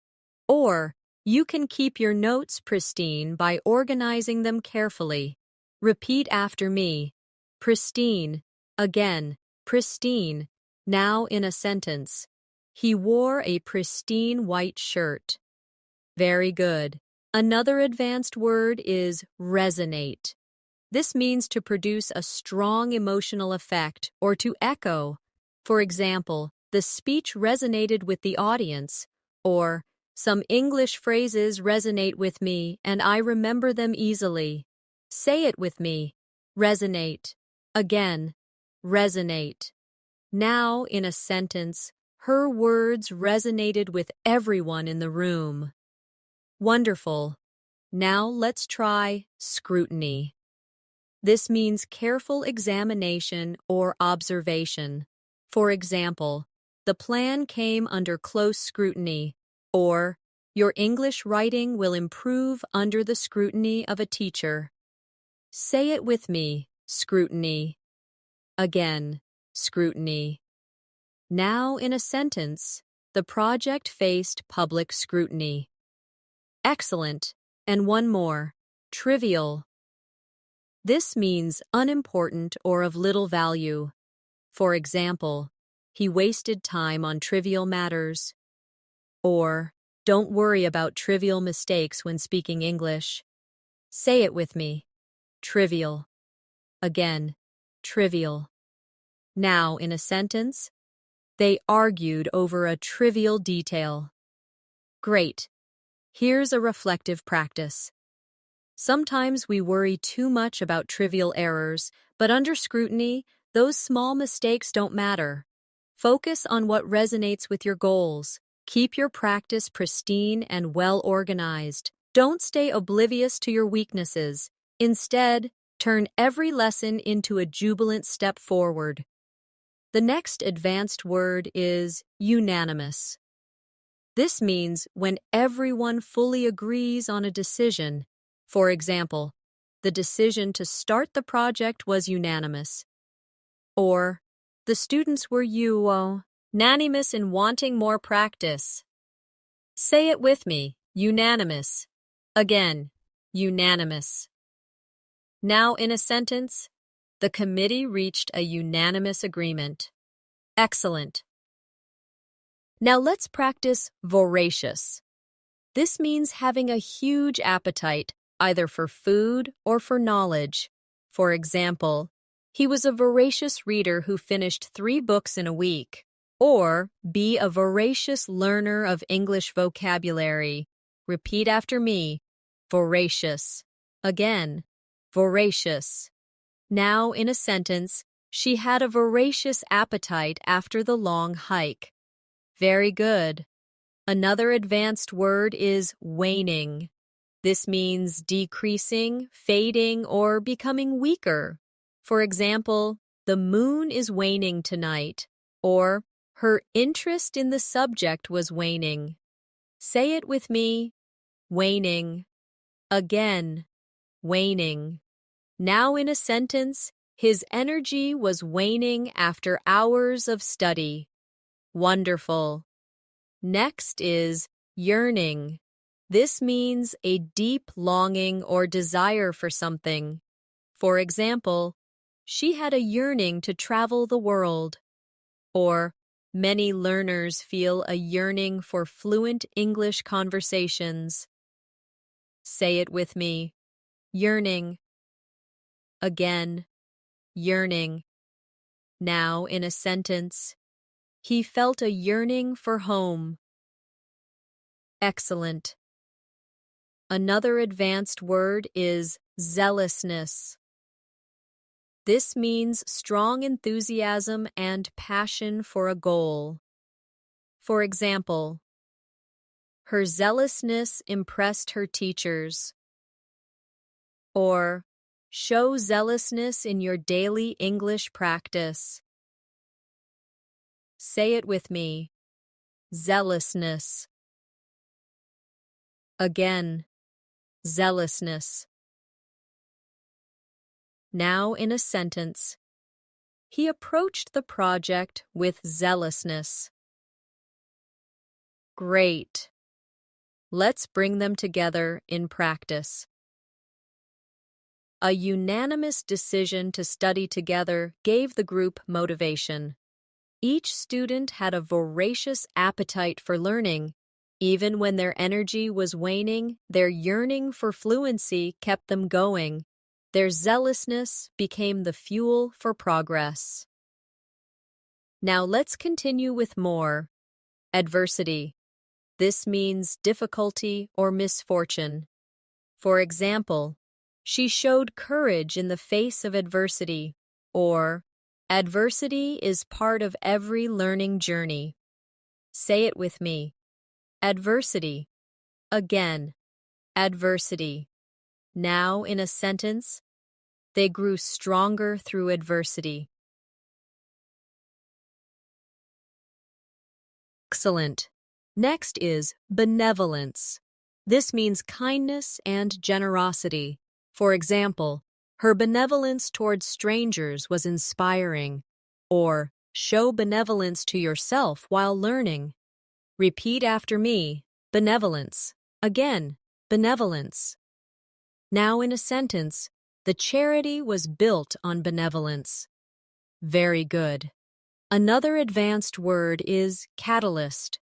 Or, you can keep your notes pristine by organizing them carefully. Repeat after me. Pristine. Again, pristine. Now in a sentence. He wore a pristine white shirt. Very good. Another advanced word is resonate. This means to produce a strong emotional effect or to echo. For example, the speech resonated with the audience, or some English phrases resonate with me and I remember them easily. Say it with me. Resonate. Again, resonate. Now, in a sentence, her words resonated with everyone in the room. Wonderful. Now let's try scrutiny. This means careful examination or observation. For example, the plan came under close scrutiny, or your English writing will improve under the scrutiny of a teacher. Say it with me, scrutiny. Again, scrutiny. Now in a sentence, the project faced public scrutiny. Excellent. And one more. Trivial. This means unimportant or of little value. For example, he wasted time on trivial matters. Or, don't worry about trivial mistakes when speaking English. Say it with me. Trivial. Again, trivial. Now, in a sentence, they argued over a trivial detail. Great. Here's a reflective practice. Sometimes we worry too much about trivial errors, but under scrutiny, those small mistakes don't matter. Focus on what resonates with your goals. Keep your practice pristine and well-organized. Don't stay oblivious to your weaknesses. Instead, turn every lesson into a jubilant step forward. The next advanced word is unanimous. This means when everyone fully agrees on a decision. For example, the decision to start the project was unanimous. Or, the students were unanimous in wanting more practice. Say it with me, unanimous. Again, unanimous. Now in a sentence, the committee reached a unanimous agreement. Excellent. Now let's practice voracious. This means having a huge appetite, either for food or for knowledge. For example, he was a voracious reader who finished 3 books in a week. Or, be a voracious learner of English vocabulary. Repeat after me. Voracious. Again, voracious. Now, in a sentence, she had a voracious appetite after the long hike. Very good. Another advanced word is waning. This means decreasing, fading, or becoming weaker. For example, the moon is waning tonight, or her interest in the subject was waning. Say it with me. Waning. Again. Waning. Now in a sentence, his energy was waning after hours of study. Wonderful. Next is yearning. This means a deep longing or desire for something. For example, she had a yearning to travel the world. Or, many learners feel a yearning for fluent English conversations. Say it with me. Yearning. Again. Yearning. Now in a sentence, he felt a yearning for home. Excellent. Another advanced word is zealousness. This means strong enthusiasm and passion for a goal. For example, her zealousness impressed her teachers. Or, show zealousness in your daily English practice. Say it with me. Zealousness. Again. Zealousness. Now in a sentence, he approached the project with zealousness. Great. Let's bring them together in practice. A unanimous decision to study together gave the group motivation. Each student had a voracious appetite for learning. Even when their energy was waning, their yearning for fluency kept them going. Their zealousness became the fuel for progress. Now let's continue with more. Adversity. This means difficulty or misfortune. For example, she showed courage in the face of adversity, or adversity is part of every learning journey. Say it with me. Adversity. Again. Adversity. Now in a sentence, they grew stronger through adversity. Excellent. Next is benevolence. This means kindness and generosity. For example, her benevolence towards strangers was inspiring. Or, show benevolence to yourself while learning. Repeat after me. Benevolence. Again, benevolence. Now in a sentence, the charity was built on benevolence. Very good. Another advanced word is catalyst.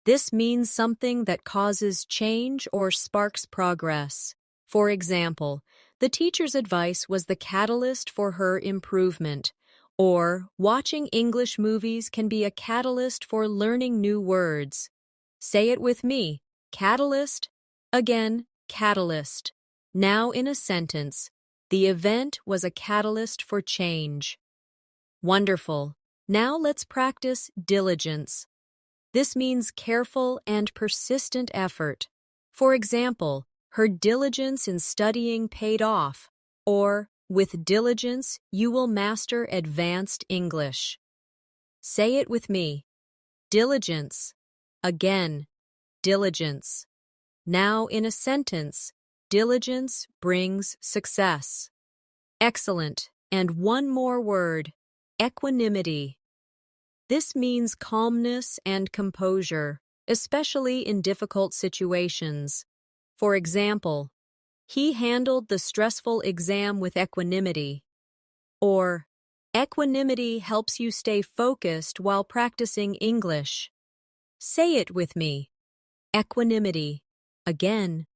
This means something that causes change or sparks progress. For example, the teacher's advice was the catalyst for her improvement. Or, watching English movies can be a catalyst for learning new words. Say it with me. Catalyst. Again, catalyst. Now in a sentence, the event was a catalyst for change. Wonderful. Now let's practice diligence. This means careful and persistent effort. For example, her diligence in studying paid off. Or, with diligence, you will master advanced English. Say it with me. Diligence. Again, diligence. Now in a sentence, diligence brings success. Excellent. And one more word. Equanimity. This means calmness and composure, especially in difficult situations. For example, he handled the stressful exam with equanimity. Or, equanimity helps you stay focused while practicing English. Say it with me. Equanimity. Again,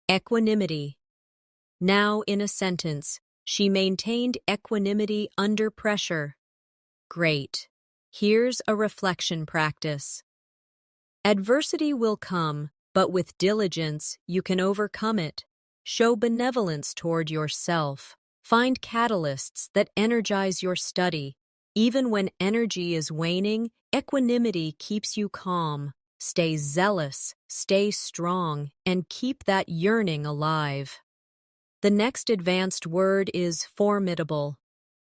equanimity. Now in a sentence, she maintained equanimity under pressure. Great. Here's a reflection practice. Adversity will come, but with diligence, you can overcome it. Show benevolence toward yourself. Find catalysts that energize your study. Even when energy is waning, equanimity keeps you calm. Stay zealous, stay strong, and keep that yearning alive. The next advanced word is formidable.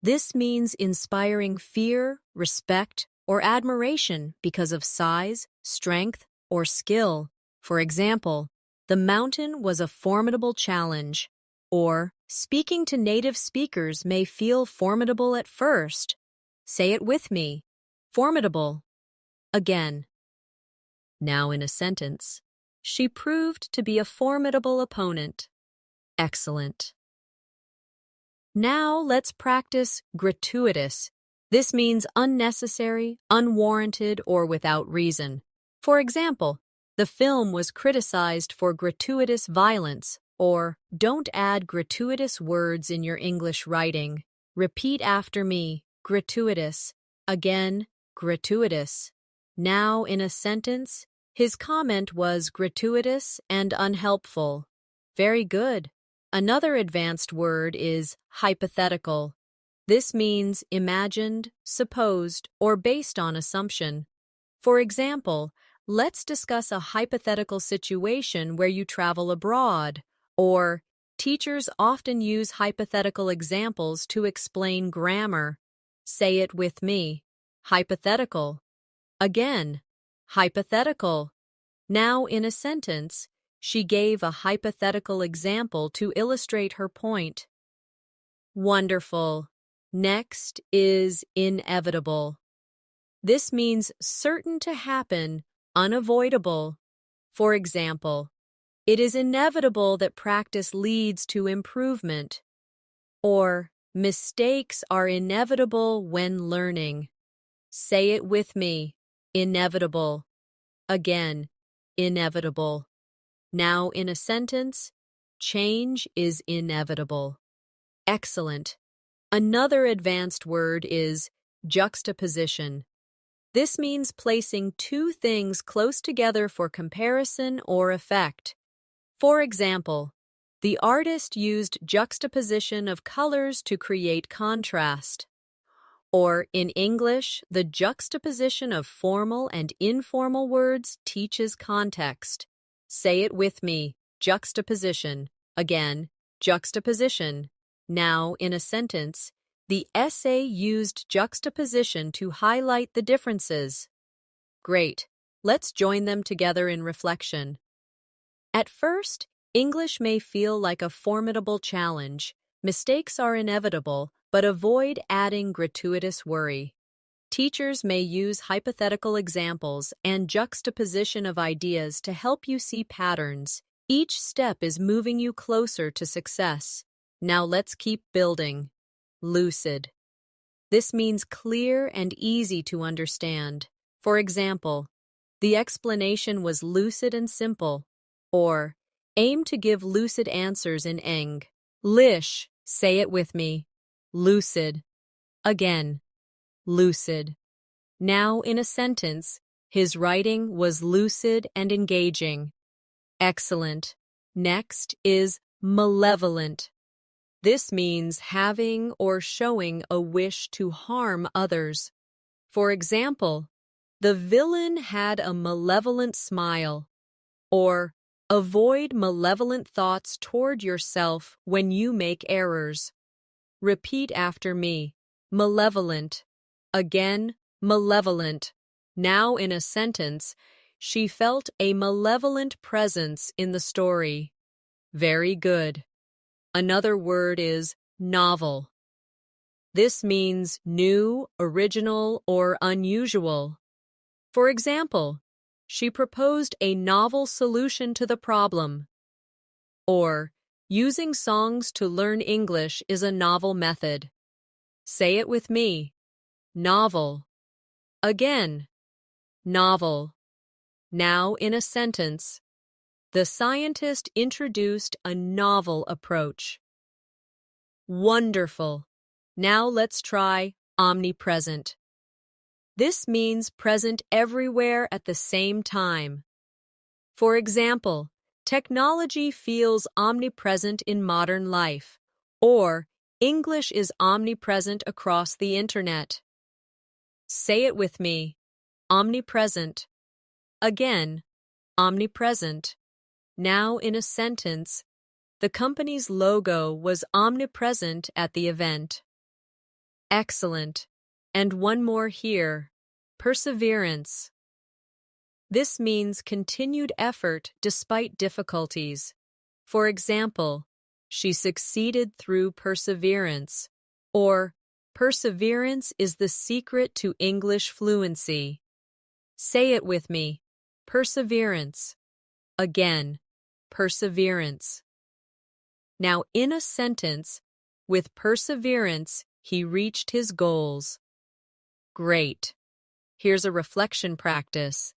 This means inspiring fear, respect, or admiration because of size, strength, or skill. For example, the mountain was a formidable challenge, or speaking to native speakers may feel formidable at first. Say it with me. Formidable. Again. Now in a sentence. She proved to be a formidable opponent. Excellent. Now let's practice gratuitous. This means unnecessary, unwarranted, or without reason. For example, the film was criticized for gratuitous violence, or don't add gratuitous words in your English writing. Repeat after me, gratuitous. Again, gratuitous. Now in a sentence, his comment was gratuitous and unhelpful. Very good. Another advanced word is hypothetical. This means imagined, supposed, or based on assumption. For example, let's discuss a hypothetical situation where you travel abroad, or teachers often use hypothetical examples to explain grammar. Say it with me. Hypothetical. Again, hypothetical. Now in a sentence, she gave a hypothetical example to illustrate her point. Wonderful. Next is inevitable. This means certain to happen, unavoidable. For example, it is inevitable that practice leads to improvement. Or, mistakes are inevitable when learning. Say it with me. Inevitable. Again, inevitable. Now in a sentence, change is inevitable. Excellent. Another advanced word is juxtaposition. This means placing two things close together for comparison or effect. For example, the artist used juxtaposition of colors to create contrast. Or, in English, the juxtaposition of formal and informal words teaches context. Say it with me, juxtaposition. Again, juxtaposition. Now, in a sentence, the essay used juxtaposition to highlight the differences. Great. Let's join them together in reflection. At first, English may feel like a formidable challenge. Mistakes are inevitable, but avoid adding gratuitous worry. Teachers may use hypothetical examples and juxtaposition of ideas to help you see patterns. Each step is moving you closer to success. Now let's keep building. Lucid. This means clear and easy to understand. For example, the explanation was lucid and simple. Or, aim to give lucid answers in Eng. Lish. Say it with me. Lucid. Again. Lucid. Now in a sentence, his writing was lucid and engaging. Excellent. Next is malevolent. This means having or showing a wish to harm others. For example, the villain had a malevolent smile. Or, avoid malevolent thoughts toward yourself when you make errors. Repeat after me. Malevolent. Again, malevolent. Now in a sentence, she felt a malevolent presence in the story. Very good. Another word is novel. This means new, original, or unusual. For example, she proposed a novel solution to the problem. Or, using songs to learn English is a novel method. Say it with me. Novel. Again. Novel. Now in a sentence. The scientist introduced a novel approach. Wonderful. Now let's try omnipresent. This means present everywhere at the same time. For example, technology feels omnipresent in modern life, or English is omnipresent across the internet. Say it with me. Omnipresent. Again, omnipresent. Now in a sentence, the company's logo was omnipresent at the event. Excellent. And one more here. Perseverance. This means continued effort despite difficulties. For example, she succeeded through perseverance, or perseverance is the secret to English fluency. Say it with me. Perseverance. Again, perseverance. Now, in a sentence, with perseverance, he reached his goals. Great. Here's a reflection practice.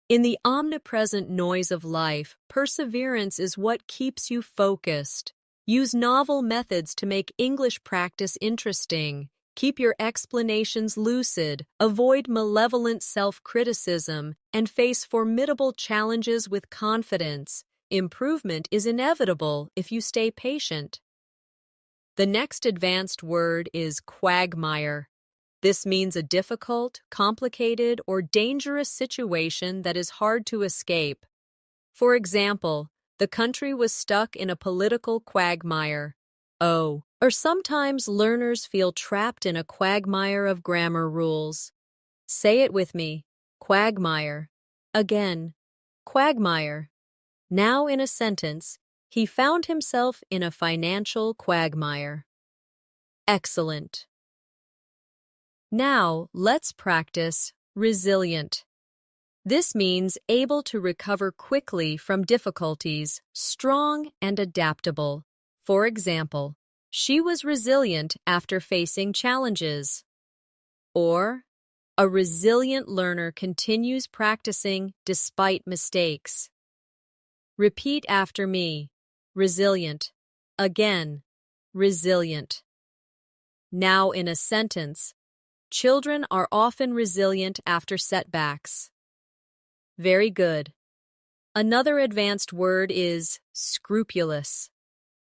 In the omnipresent noise of life, perseverance is what keeps you focused. Use novel methods to make English practice interesting. Keep your explanations lucid, avoid malevolent self-criticism, and face formidable challenges with confidence. Improvement is inevitable if you stay patient. The next advanced word is quagmire. This means a difficult, complicated, or dangerous situation that is hard to escape. For example, the country was stuck in a political quagmire. Or sometimes learners feel trapped in a quagmire of grammar rules. Say it with me. Quagmire. Again. Quagmire. Now in a sentence, he found himself in a financial quagmire. Excellent. Now, let's practice resilient. This means able to recover quickly from difficulties, strong and adaptable. For example, she was resilient after facing challenges. Or, a resilient learner continues practicing despite mistakes. Repeat after me. Resilient. Again. Resilient. Now in a sentence, children are often resilient after setbacks. Very good. Another advanced word is scrupulous.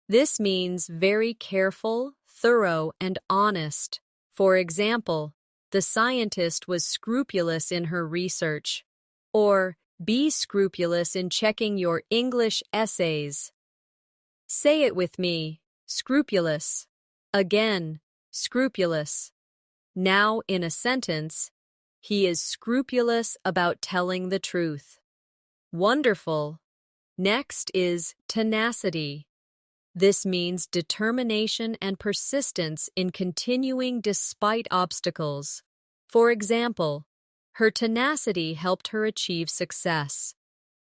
This means very careful, thorough, and honest. For example, the scientist was scrupulous in her research. Or, be scrupulous in checking your English essays. Say it with me. Scrupulous. Again, scrupulous. Now, in a sentence, he is scrupulous about telling the truth. Wonderful. Next is tenacity. This means determination and persistence in continuing despite obstacles. For example, her tenacity helped her achieve success.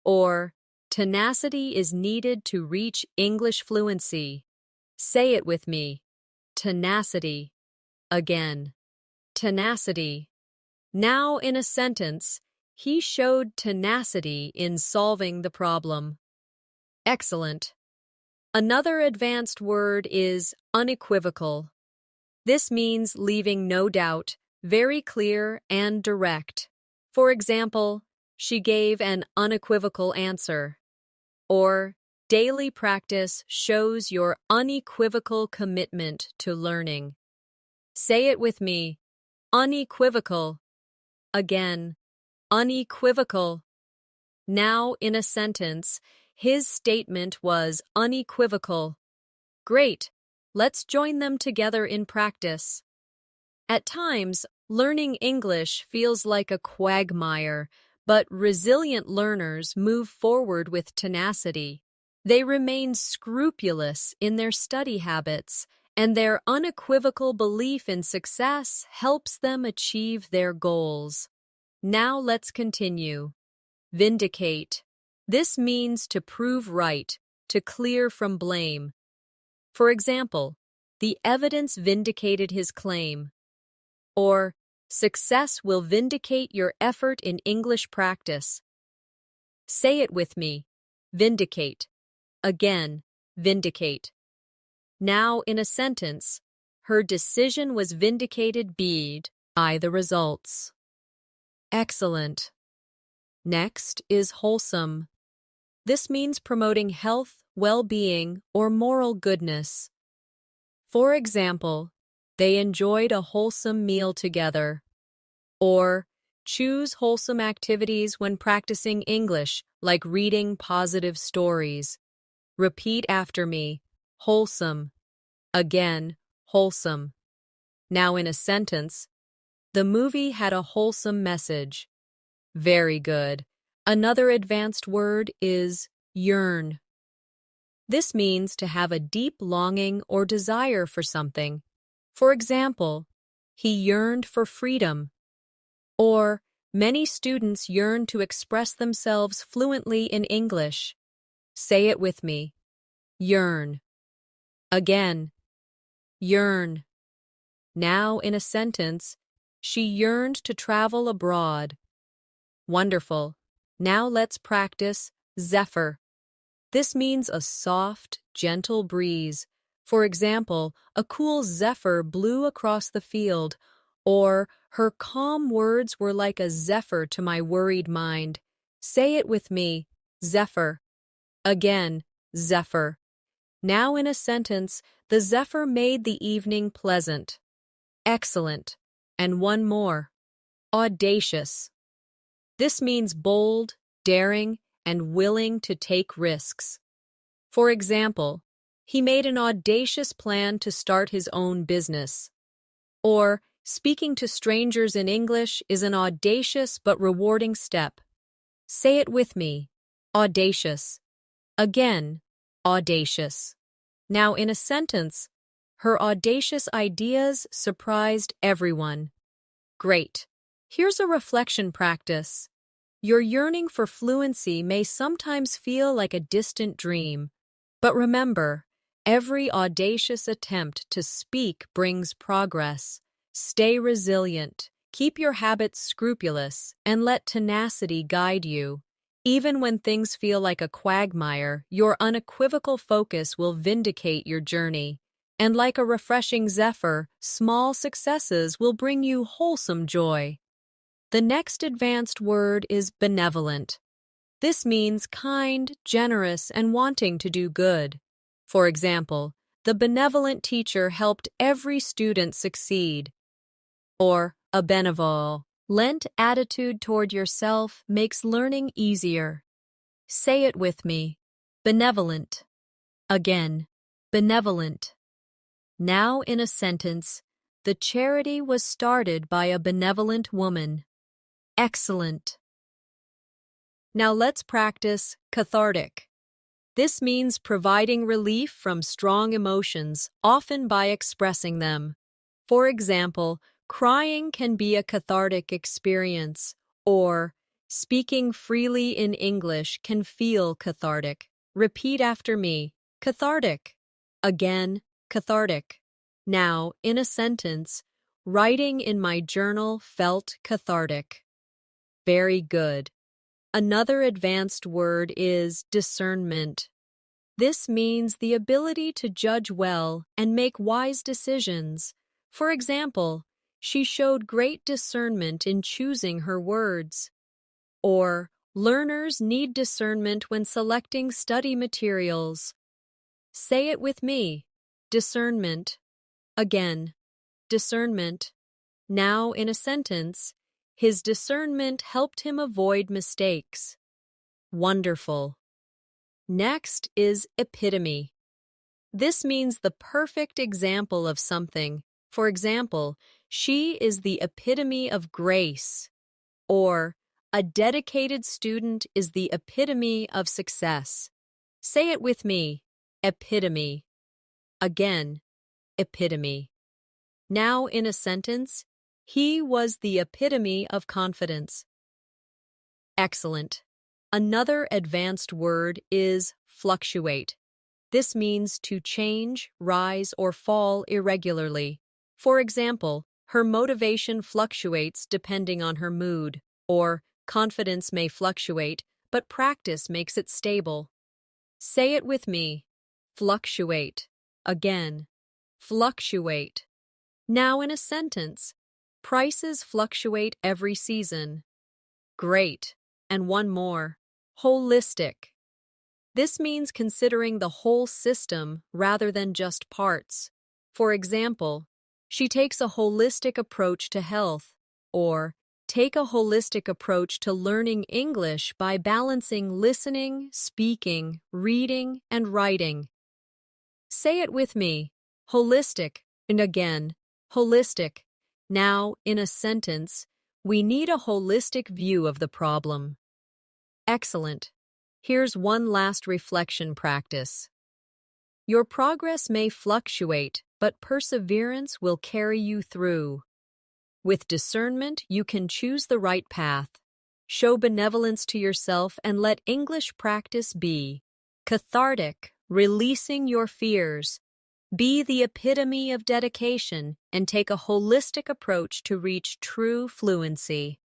Or, tenacity is needed to reach English fluency. Say it with me. Tenacity. Again. Tenacity. Now in a sentence, he showed tenacity in solving the problem. Excellent. Another advanced word is unequivocal. This means leaving no doubt, very clear and direct. For example, she gave an unequivocal answer. Or, daily practice shows your unequivocal commitment to learning. Say it with me. Unequivocal. Again, unequivocal. Now, in a sentence, his statement was unequivocal. Great. Let's join them together in practice. At times, learning English feels like a quagmire, but resilient learners move forward with tenacity. They remain scrupulous in their study habits, and their unequivocal belief in success helps them achieve their goals. Now let's continue. Vindicate. This means to prove right, to clear from blame. For example, the evidence vindicated his claim. Or, success will vindicate your effort in English practice. Say it with me. Vindicate. Again, vindicate. Now in a sentence, her decision was vindicated by the results. Excellent. Next is wholesome. This means promoting health, well-being, or moral goodness. For example, they enjoyed a wholesome meal together. Or, choose wholesome activities when practicing English, like reading positive stories. Repeat after me. Wholesome. Again, wholesome. Now in a sentence, the movie had a wholesome message. Very good. Another advanced word is yearn. This means to have a deep longing or desire for something. For example, he yearned for freedom. Or, many students yearn to express themselves fluently in English. Say it with me. Yearn. Again. Yearn. Now, in a sentence, she yearned to travel abroad. Wonderful. Now let's practice zephyr. This means a soft, gentle breeze. For example, a cool zephyr blew across the field, or her calm words were like a zephyr to my worried mind. Say it with me, zephyr. Again, zephyr. Now in a sentence, the zephyr made the evening pleasant. Excellent. And one more. Audacious. This means bold, daring, and willing to take risks. For example, he made an audacious plan to start his own business. Or, speaking to strangers in English is an audacious but rewarding step. Say it with me. Audacious. Again, audacious. Now in a sentence, her audacious ideas surprised everyone. Great. Here's a reflection practice. Your yearning for fluency may sometimes feel like a distant dream, but remember, every audacious attempt to speak brings progress. Stay resilient, keep your habits scrupulous, and let tenacity guide you. Even when things feel like a quagmire, your unequivocal focus will vindicate your journey. And like a refreshing zephyr, small successes will bring you wholesome joy. The next advanced word is benevolent. This means kind, generous, and wanting to do good. For example, the benevolent teacher helped every student succeed. Or, a benevolent attitude toward yourself makes learning easier. Say it with me. Benevolent. Again, benevolent. Now in a sentence, the charity was started by a benevolent woman. Excellent. Now let's practice cathartic. This means providing relief from strong emotions, often by expressing them. For example, crying can be a cathartic experience, or speaking freely in English can feel cathartic. Repeat after me. Cathartic. Again, cathartic. Now, in a sentence, writing in my journal felt cathartic. Very good. Another advanced word is discernment. This means the ability to judge well and make wise decisions. For example, she showed great discernment in choosing her words. Or, learners need discernment when selecting study materials. Say it with me. Discernment. Again, discernment. Now in a sentence, his discernment helped him avoid mistakes. Wonderful. Next is epitome. This means the perfect example of something. For example, she is the epitome of grace. Or, a dedicated student is the epitome of success. Say it with me. Epitome. Again, epitome. Now in a sentence, he was the epitome of confidence. Excellent. Another advanced word is fluctuate. This means to change, rise, or fall irregularly. For example, her motivation fluctuates depending on her mood, or confidence may fluctuate, but practice makes it stable. Say it with me. Fluctuate. Again, fluctuate. Now in a sentence, prices fluctuate every season. Great. And one more. Holistic. This means considering the whole system rather than just parts. For example, she takes a holistic approach to health, or take a holistic approach to learning English by balancing listening, speaking, reading, and writing. Say it with me. Holistic. And again, holistic. Now, in a sentence, we need a holistic view of the problem. Excellent. Here's one last reflection practice. Your progress may fluctuate, but perseverance will carry you through. With discernment, you can choose the right path. Show benevolence to yourself and let English practice be cathartic, releasing your fears. Be the epitome of dedication and take a holistic approach to reach true fluency.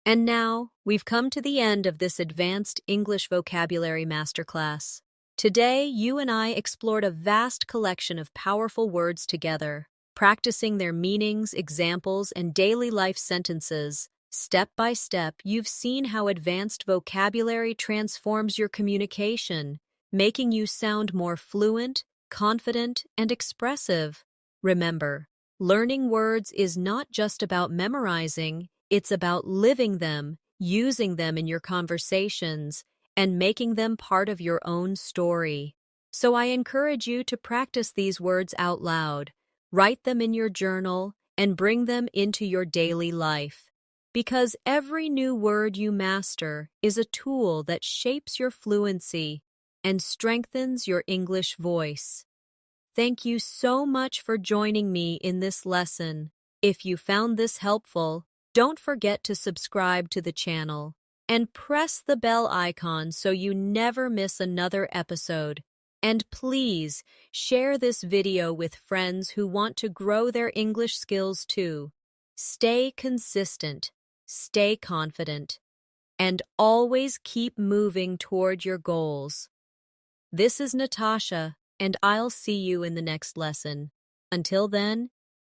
And now, we've come to the end of this advanced English vocabulary masterclass. Today, you and I explored a vast collection of powerful words together, practicing their meanings, examples, and daily life sentences. Step by step, you've seen how advanced vocabulary transforms your communication, making you sound more fluent, confident, and expressive. Remember, learning words is not just about memorizing, it's about living them, using them in your conversations, and making them part of your own story. So I encourage you to practice these words out loud, write them in your journal, and bring them into your daily life. Because every new word you master is a tool that shapes your fluency and strengthens your English voice. Thank you so much for joining me in this lesson. If you found this helpful, don't forget to subscribe to the channel and press the bell icon so you never miss another episode. And please share this video with friends who want to grow their English skills too. Stay consistent, stay confident, and always keep moving toward your goals. This is Natasha, and I'll see you in the next lesson. Until then,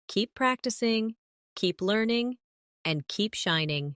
keep practicing, keep learning, and keep shining.